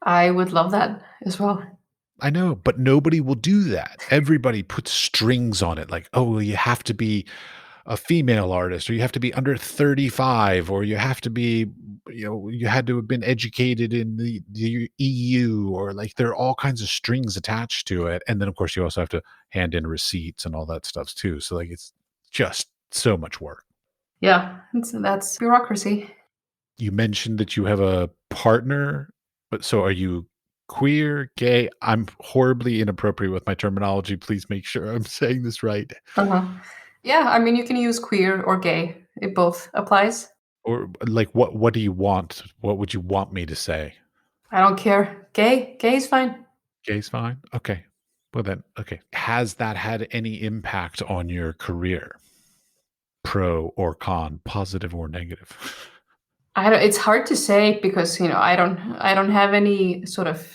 I would love that as well. I know, but nobody will do that. Everybody puts strings on it, like, "Oh, well, you have to be a female artist, or you have to be under 35, or you have to be, you had to have been educated in the EU, or like there are all kinds of strings attached to it. And then of course you also have to hand in receipts and all that stuff too. So like it's just so much work. Yeah, that's bureaucracy. You mentioned that you have a partner, but so are you queer, gay? I'm horribly inappropriate with my terminology. Please make sure I'm saying this right. Uh-huh. Yeah, I mean, you can use queer or gay. It both applies. Or like what do you want? What would you want me to say? I don't care. Gay is fine. Gay's fine? Okay. Well then, okay. Has that had any impact on your career? Pro or con, positive or negative? It's hard to say because I don't have any sort of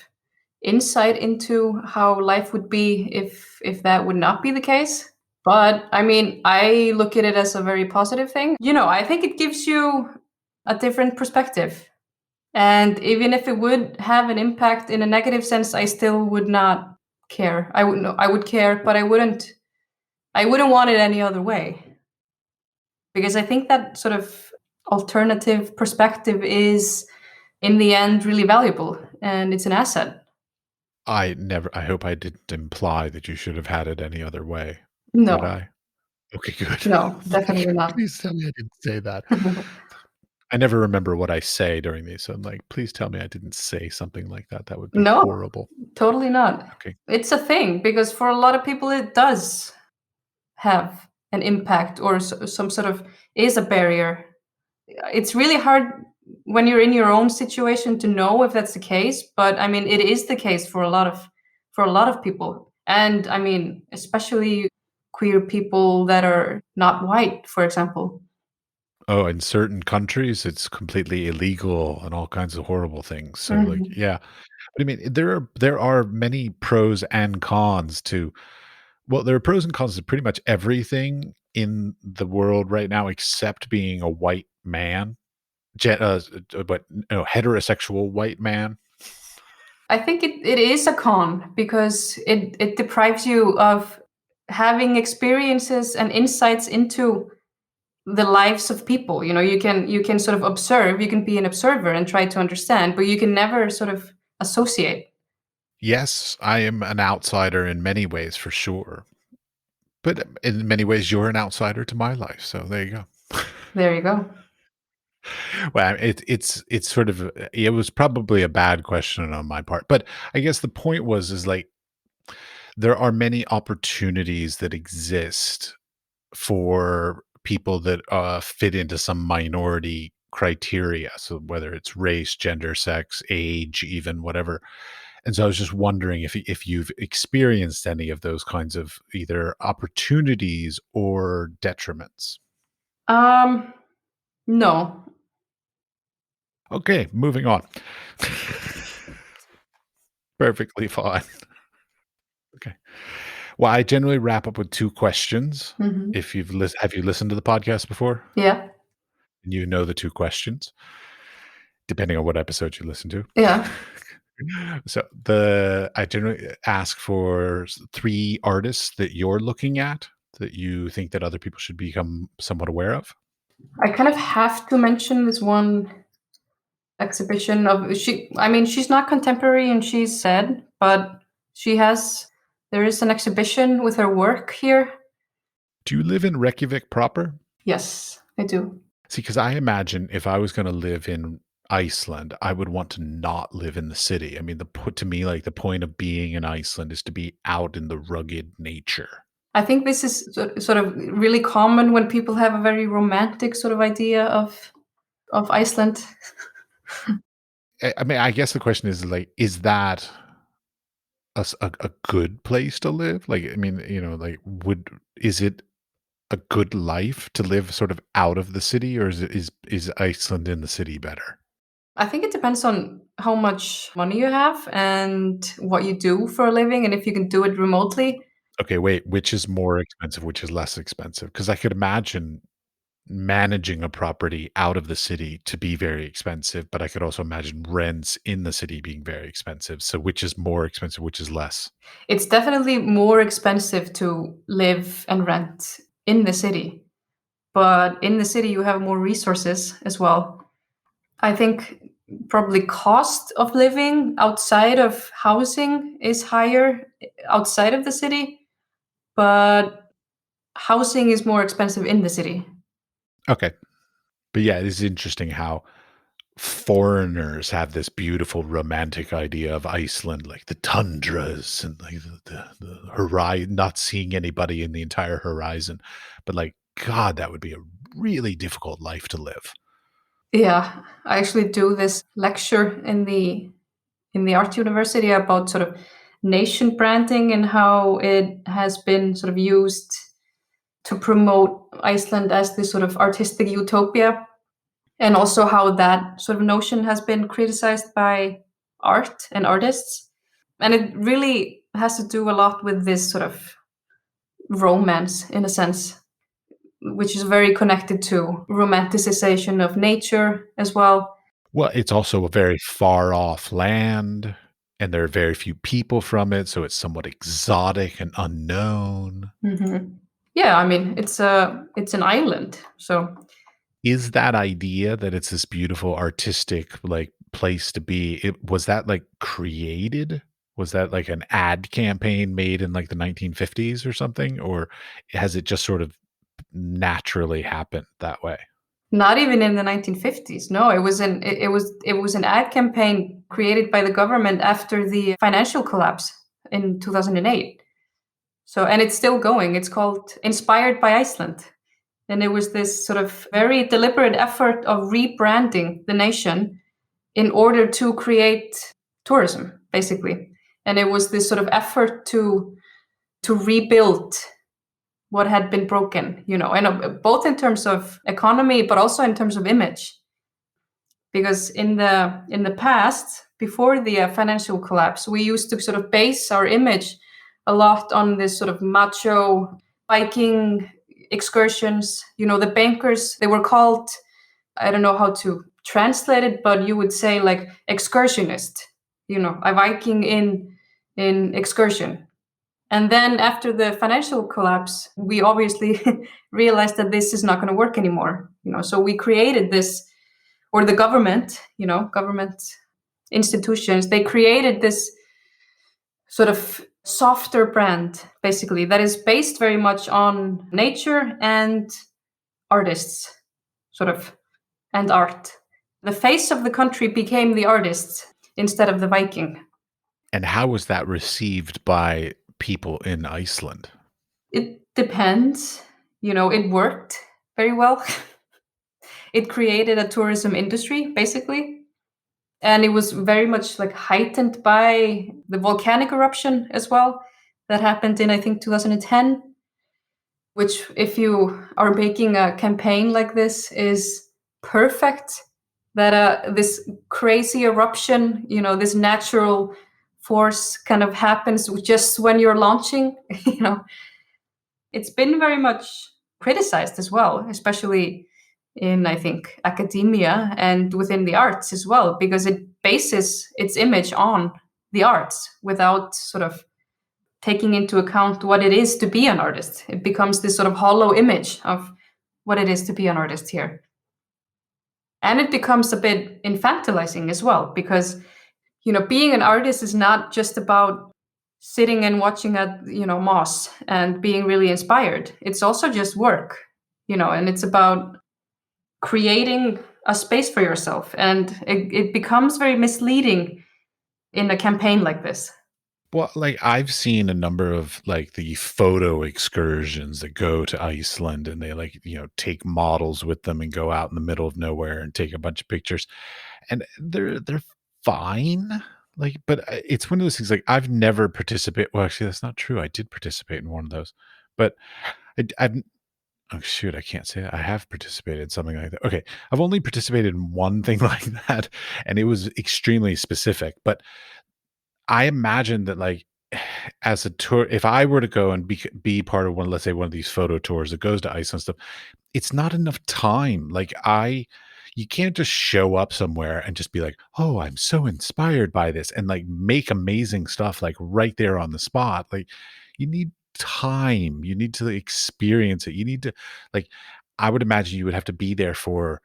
insight into how life would be if that would not be the case. But I mean, I look at it as a very positive thing. I think it gives you a different perspective. And even if it would have an impact in a negative sense, I still would not care. I would care, but I wouldn't want it any other way. Because I think that sort of alternative perspective is in the end really valuable and it's an asset. I hope I didn't imply that you should have had it any other way. Did No, I? Okay, good. no, definitely not. Please tell me I didn't say that. I never remember what I say during these, so I'm like, "Please tell me I didn't say something like that. That would be No, horrible." totally not. Okay. It's a thing because for a lot of people it does have an impact or some sort of is a barrier. It's really hard when you're in your own situation to know if that's the case, but I mean it is the case for a lot of people. And I mean, especially queer people that are not white, for example. Oh, in certain countries, it's completely illegal and all kinds of horrible things. So, like, Mhm. yeah. But I mean, there are many pros and cons to well, there are pros and cons to pretty much everything in the world right now except being a white man. But no, heterosexual white man. I think it is a con because it deprives you of having experiences and insights into the lives of people. You can sort of observe, you can be an observer and try to understand, but you can never sort of associate. Yes, I am an outsider in many ways for sure. But in many ways, you're an outsider to my life. So there you go. There you go. Well, it's sort of it was probably a bad question on my part, but I guess the point was is like there are many opportunities that exist for people that fit into some minority criteria. So whether it's race, gender, sex, age, even whatever. And so I was just wondering if you've experienced any of those kinds of either opportunities or detriments. Um, no. Okay, moving on. Perfectly fine. Okay. Well, I generally wrap up with 2 questions. Mhm. If you've have you listened to the podcast before? Yeah. And you know the 2 questions, depending on what episode you listen to. Yeah. So, I generally ask for 3 artists that you're looking at that you think that other people should become somewhat aware of. I kind of have to mention this one exhibition of she I mean, she's not contemporary and she's sad, but there is an exhibition with her work here. Do you live in Reykjavik proper? Yes, I do. See, because I imagine if I was gonna live in Iceland, I would want to not live in the city. I mean, to me, like, the point of being in Iceland is to be out in the rugged nature. I think this is sort of really common when people have a very romantic sort of idea of Iceland. I mean, I guess the question is, like, is that a good place to live? Like, I mean, like, is it a good life to live sort of out of the city, or is Iceland in the city better? I think it depends on how much money you have and what you do for a living and if you can do it remotely. Okay, wait, which is more expensive, which is less expensive? Because I could imagine managing a property out of the city to be very expensive, but I could also imagine rents in the city being very expensive. So which is more expensive, which is less? It's definitely more expensive to live and rent in the city, but in the city you have more resources as well. I think probably cost of living outside of housing is higher outside of the city, but housing is more expensive in the city. Okay. But yeah, it is interesting how foreigners have this beautiful romantic idea of Iceland, like the tundras and like the horizon, not seeing anybody in the entire horizon. But like, God, that would be a really difficult life to live. Yeah, I actually do this lecture in the art university about sort of nation branding and how it has been sort of used to promote Iceland as this sort of artistic utopia. and also how that sort of notion has been criticized by art and artists. And it really has to do a lot with this sort of romance, in a sense, which is very connected to romanticization of nature as well. Well, it's also a very far off land, and there are very few people from it, so it's somewhat exotic and unknown. Yeah, I mean, it's an island, so Is that idea that it's this beautiful artistic, like, place to be, was that, like, created? Was that, like, an ad campaign made in, like, the 1950s or something? Or has it just sort of naturally happened that way? not even in the 1950s. No, it was an ad campaign created by the government after the financial collapse in 2008. So, and it's still going. It's called Inspired by Iceland. And it was this sort of very deliberate effort of rebranding the nation in order to create tourism, basically. And it was this sort of effort to rebuild what had been broken, you know, and both in terms of economy, but also in terms of image. Because in the past, before the financial collapse, we used to sort of base our image a lot on this sort of macho Viking excursions. You know, the bankers, they were called, I don't know how to translate it, but you would say like excursionist, you know, a Viking in excursion. And then after the financial collapse, we obviously realized that this is not going to work anymore. You know, so we created this, or the government, you know, government institutions, they created this sort of softer brand, basically, that is based very much on nature and artists, sort of, and art. The face of the country became the artists instead of the Viking. And how was that received by people in Iceland? It depends. You know, it worked very well. It created a tourism industry, basically. And it was very much like heightened by the volcanic eruption as well that happened in, I think, 2010, which, if you are making a campaign like this, is perfect. That this crazy eruption, you know, this natural force kind of happens just when you're launching. You know, it's been very much criticized as well, especially in, I think, academia and within the arts as well, because it bases its image on the arts without sort of taking into account what it is to be an artist. It becomes this sort of hollow image of what it is to be an artist here. And it becomes a bit infantilizing as well, because, you know, being an artist is not just about sitting and watching at, you know, Moss and being really inspired. It's also just work, you know, and it's about creating a space for yourself. And it becomes very misleading in a campaign like this. Well, like, I've seen a number of, like, the photo excursions that go to Iceland, and they, like, take models with them and go out in the middle of nowhere and take a bunch of pictures, and they're fine, like, but, it's one of those things, like, I've never participated. Well, actually, that's not true. I did participate in one of those, but I've oh, shoot, I can't say that. I have participated in something like that. Okay, I've only participated in one thing like that, and it was extremely specific, but I imagine that, like, as a tour, if I were to go and be part of one, let's say one of these photo tours that goes to Iceland stuff, it's not enough time. Like, you can't just show up somewhere and just be like, "Oh, I'm so inspired by this," and, like, make amazing stuff, like, right there on the spot. Like, you need time. You need to experience it. You need to, like, I would imagine you would have to be there for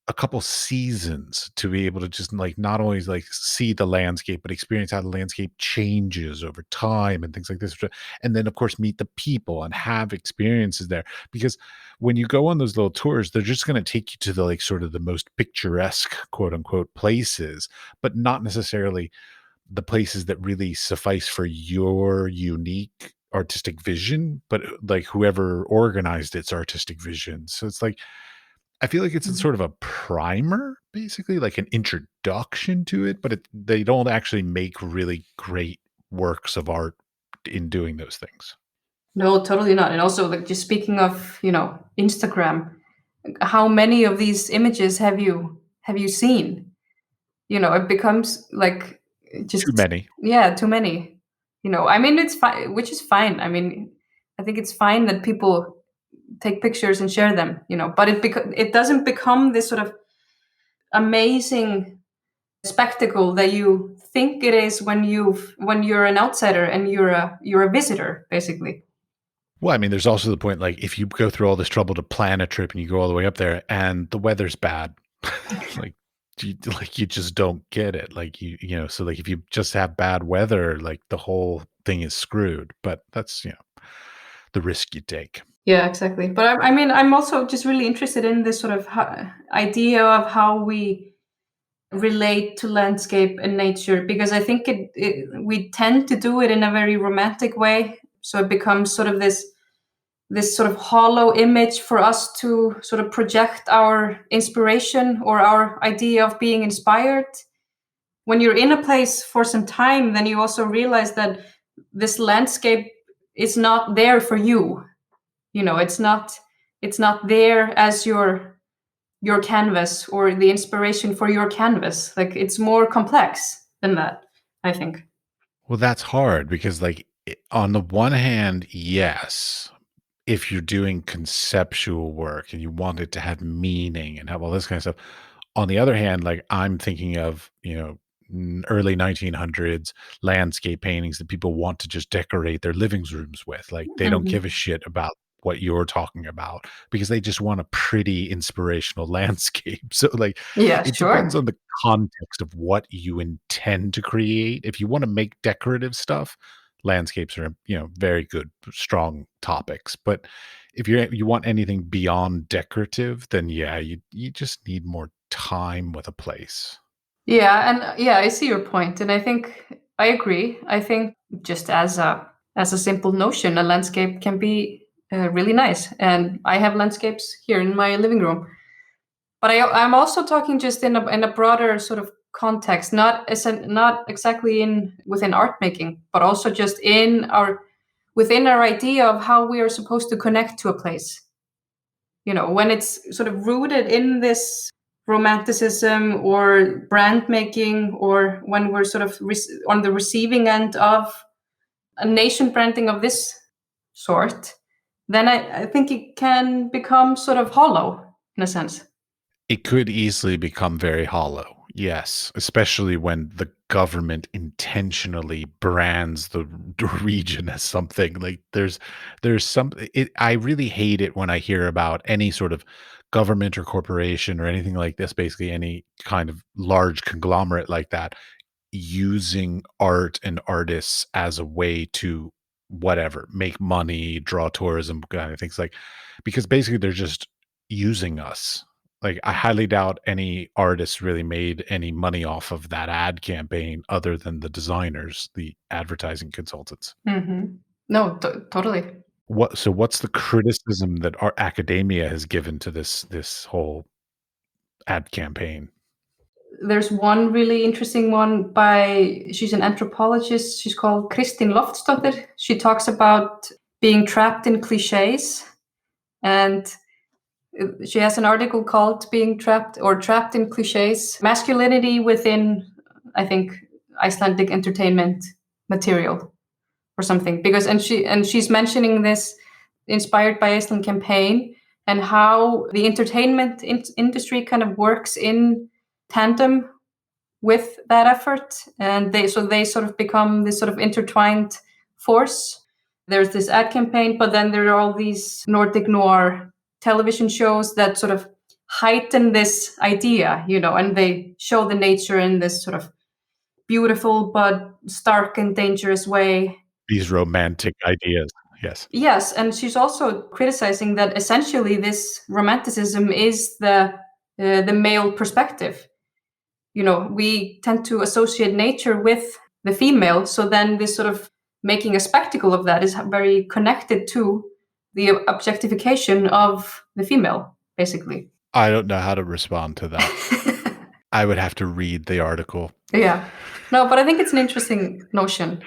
a couple seasons to be able to just, like, not only, like, see the landscape, but experience how the landscape changes over time and things like this. And then, of course, meet the people and have experiences there. Because when you go on those little tours, they're just going to take you to the, like, sort of the most picturesque, quote unquote, places, but not necessarily the places that really suffice for your unique artistic vision, but, like, whoever organized its artistic vision. So it's like, I feel like it's a Mhm. sort of a primer, basically, like an introduction to it, but they don't actually make really great works of art in doing those things. No, totally not. And also, like, just speaking of, you know, Instagram, how many of these images have you seen? It becomes like Too just, many. yeah, too many. I mean, it's fine, which is fine. I mean, I think it's fine that people take pictures and share them, but it doesn't become this sort of amazing spectacle that you think it is when you're an outsider and you're a visitor, basically. Well, I mean, there's also the point, like, if you go through all this trouble to plan a trip and you go all the way up there and the weather's bad, like, you just don't get it. Like, so, like, if you just have bad weather, like, the whole thing is screwed, but that's, the risk you take. Yeah, exactly. But I mean, I'm also just really interested in this sort of idea of how we relate to landscape and nature, because I think we tend to do it in a very romantic way. So it becomes sort of this sort of hollow image for us to sort of project our inspiration or our idea of being inspired. When you're in a place for some time, then you also realize that this landscape is not there for you. It's not there as your canvas or the inspiration for your canvas. Like, it's more complex than that, I think. Well, that's hard because, like, on the one hand, yes, if you're doing conceptual work and you want it to have meaning and have all this kind of stuff. On the other hand, like, I'm thinking of, early 1900s landscape paintings that people want to just decorate their living rooms with. Like, they don't give a Mhm. shit about what you're talking about because they just want a pretty inspirational landscape. So, like, Yeah, it depends sure. on the context of what you intend to create. If you want to make decorative stuff, landscapes are, very good, strong topics. But if you want anything beyond decorative, then yeah, you just need more time with a place. Yeah, and yeah, I see your point, and I think I agree. I think just as a simple notion, a landscape can be really nice, and I have landscapes here in my living room. But I'm also talking just in a broader sort of context, not exactly in within art making, but also just within our idea of how we are supposed to connect to a place. When it's sort of rooted in this romanticism or brand making, or when we're sort of on the receiving end of a nation branding of this sort, then I think it can become sort of hollow in a sense. It could easily become very hollow. Yes, especially when the government intentionally brands the region as something. Like, there's some I really hate it when I hear about any sort of government or corporation or anything like this, basically any kind of large conglomerate like that, using art and artists as a way to whatever, make money, draw tourism, kind of things, like, because basically they're just using us. Like, I highly doubt any artists really made any money off of that ad campaign other than the designers, the advertising consultants. No, totally. What's the criticism that our academia has given to this whole ad campaign? There's one really interesting one she's an anthropologist. She's called Kristin Loftsdottir. She talks about being trapped in cliches, and she has an article called "Being Trapped" or "Trapped in Cliches: Masculinity Within," I think, Icelandic entertainment material or something. Because she's mentioning this inspired by Iceland campaign, and how the entertainment industry kind of works in tandem with that effort, and they sort of become this sort of intertwined force. There's this ad campaign, but then there are all these Nordic noir television shows that sort of heighten this idea, and they show the nature in this sort of beautiful but stark and dangerous way. These romantic ideas. Yes. Yes, and she's also criticizing that essentially this romanticism is the male perspective. We tend to associate nature with the female, so then this sort of making a spectacle of that is very connected to the objectification of the female, basically. I don't know how to respond to that. I would have to read the article. Yeah. No, but I think it's an interesting notion.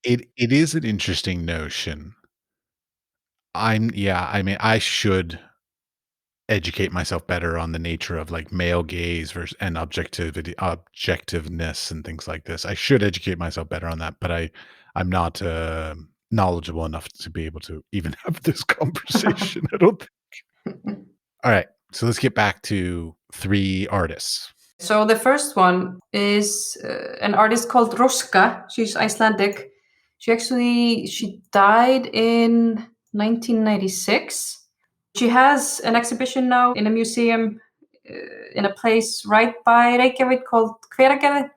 It is an interesting notion. I mean, I should educate myself better on the nature of like male gaze versus and objectiveness and things like this. I should educate myself better on that, but I'm not knowledgeable enough to be able to even have this conversation. I don't think. All right, so let's get back to 3 artists. So the first one is an artist called Roska. She's Icelandic. She died in 1996. She has an exhibition now in a museum in a place right by Reykjavik called Hveragerði.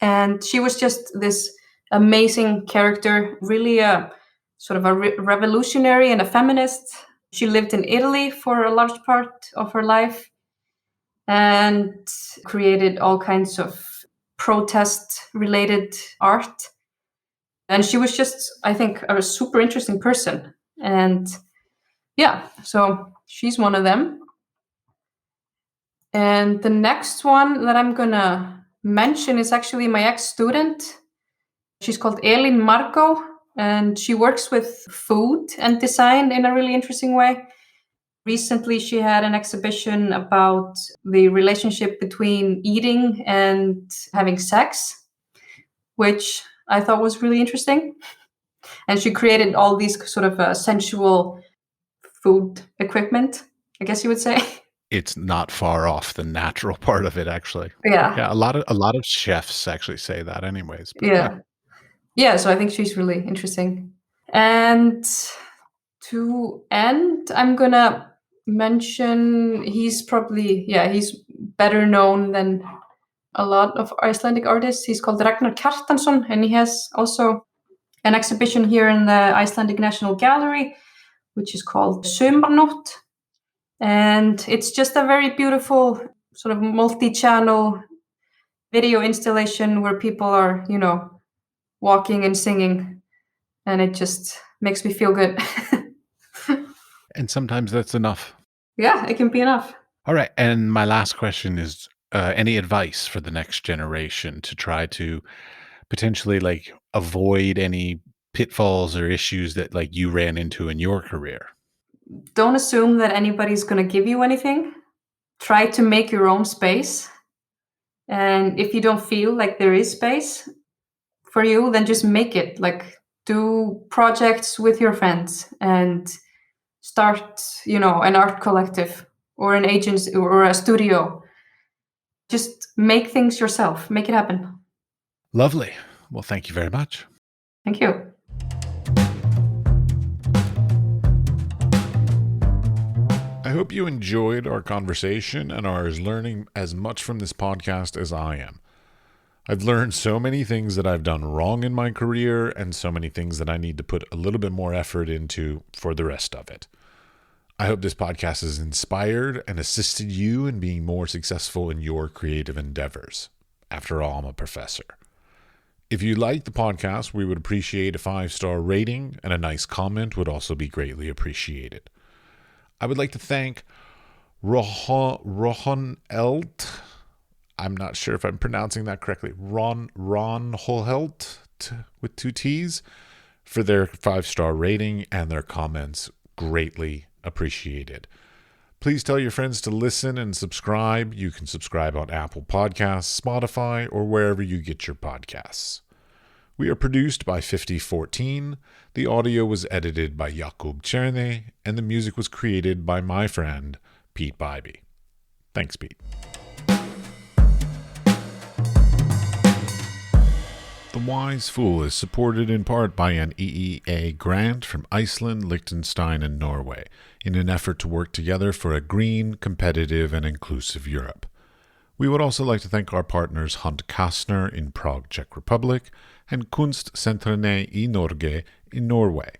And she was just this amazing character, really a sort of a revolutionary and a feminist. She lived in Italy for a large part of her life and created all kinds of protest-related art. And she was just, I think, a super interesting person. And yeah, so she's one of them. And the next one that I'm gonna mention is actually my ex-student. She's called Elin Margot, and she works with food and design in a really interesting way. Recently, she had an exhibition about the relationship between eating and having sex, which I thought was really interesting. And she created all these sort of sensual food equipment, I guess you would say. It's not far off the natural part of it, actually. Yeah. Yeah, a lot of chefs actually say that anyways. But Yeah. Yeah, so I think she's really interesting. And to end, I'm gonna mention he's better known than a lot of Icelandic artists. He's called Ragnar Kjartansson, and he has also an exhibition here in the Icelandic National Gallery, which is called Sumarnótt. And it's just a very beautiful sort of multi-channel video installation where people are, walking and singing, and it just makes me feel good. And sometimes that's enough. Yeah, it can be enough. All right, and my last question is any advice for the next generation to try to potentially like avoid any pitfalls or issues that like you ran into in your career? Don't assume that anybody's going to give you anything. Try to make your own space. And if you don't feel like there is space for you, then just make it. Like, do projects with your friends and start, an art collective or an agency or a studio. Just make things yourself. Make it happen. Lovely. Well, thank you very much. Thank you. I hope you enjoyed our conversation and are learning as much from this podcast as I am. I've learned so many things that I've done wrong in my career and so many things that I need to put a little bit more effort into for the rest of it. I hope this podcast has inspired and assisted you in being more successful in your creative endeavors. After all, I'm a professor. If you like the podcast, we would appreciate a 5-star rating, and a nice comment would also be greatly appreciated. I would like to thank Rohan Elt. I'm not sure if I'm pronouncing that correctly. Ron Holhelt with 2 T's for their 5-star rating and their comments. Greatly appreciated. Please tell your friends to listen and subscribe. You can subscribe on Apple Podcasts, Spotify, or wherever you get your podcasts. We are produced by 5014. The audio was edited by Jakub Černý, and the music was created by my friend, Pete Bybee. Thanks, Pete. The Wise Fool is supported in part by an EEA grant from Iceland, Liechtenstein, and Norway in an effort to work together for a green, competitive, and inclusive Europe. We would also like to thank our partners Hunt Kastner in Prague, Czech Republic, and Kunstsentrene i Norge in Norway.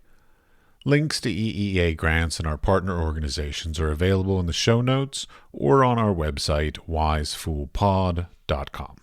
Links to EEA grants and our partner organizations are available in the show notes or on our website wisefoolpod.com.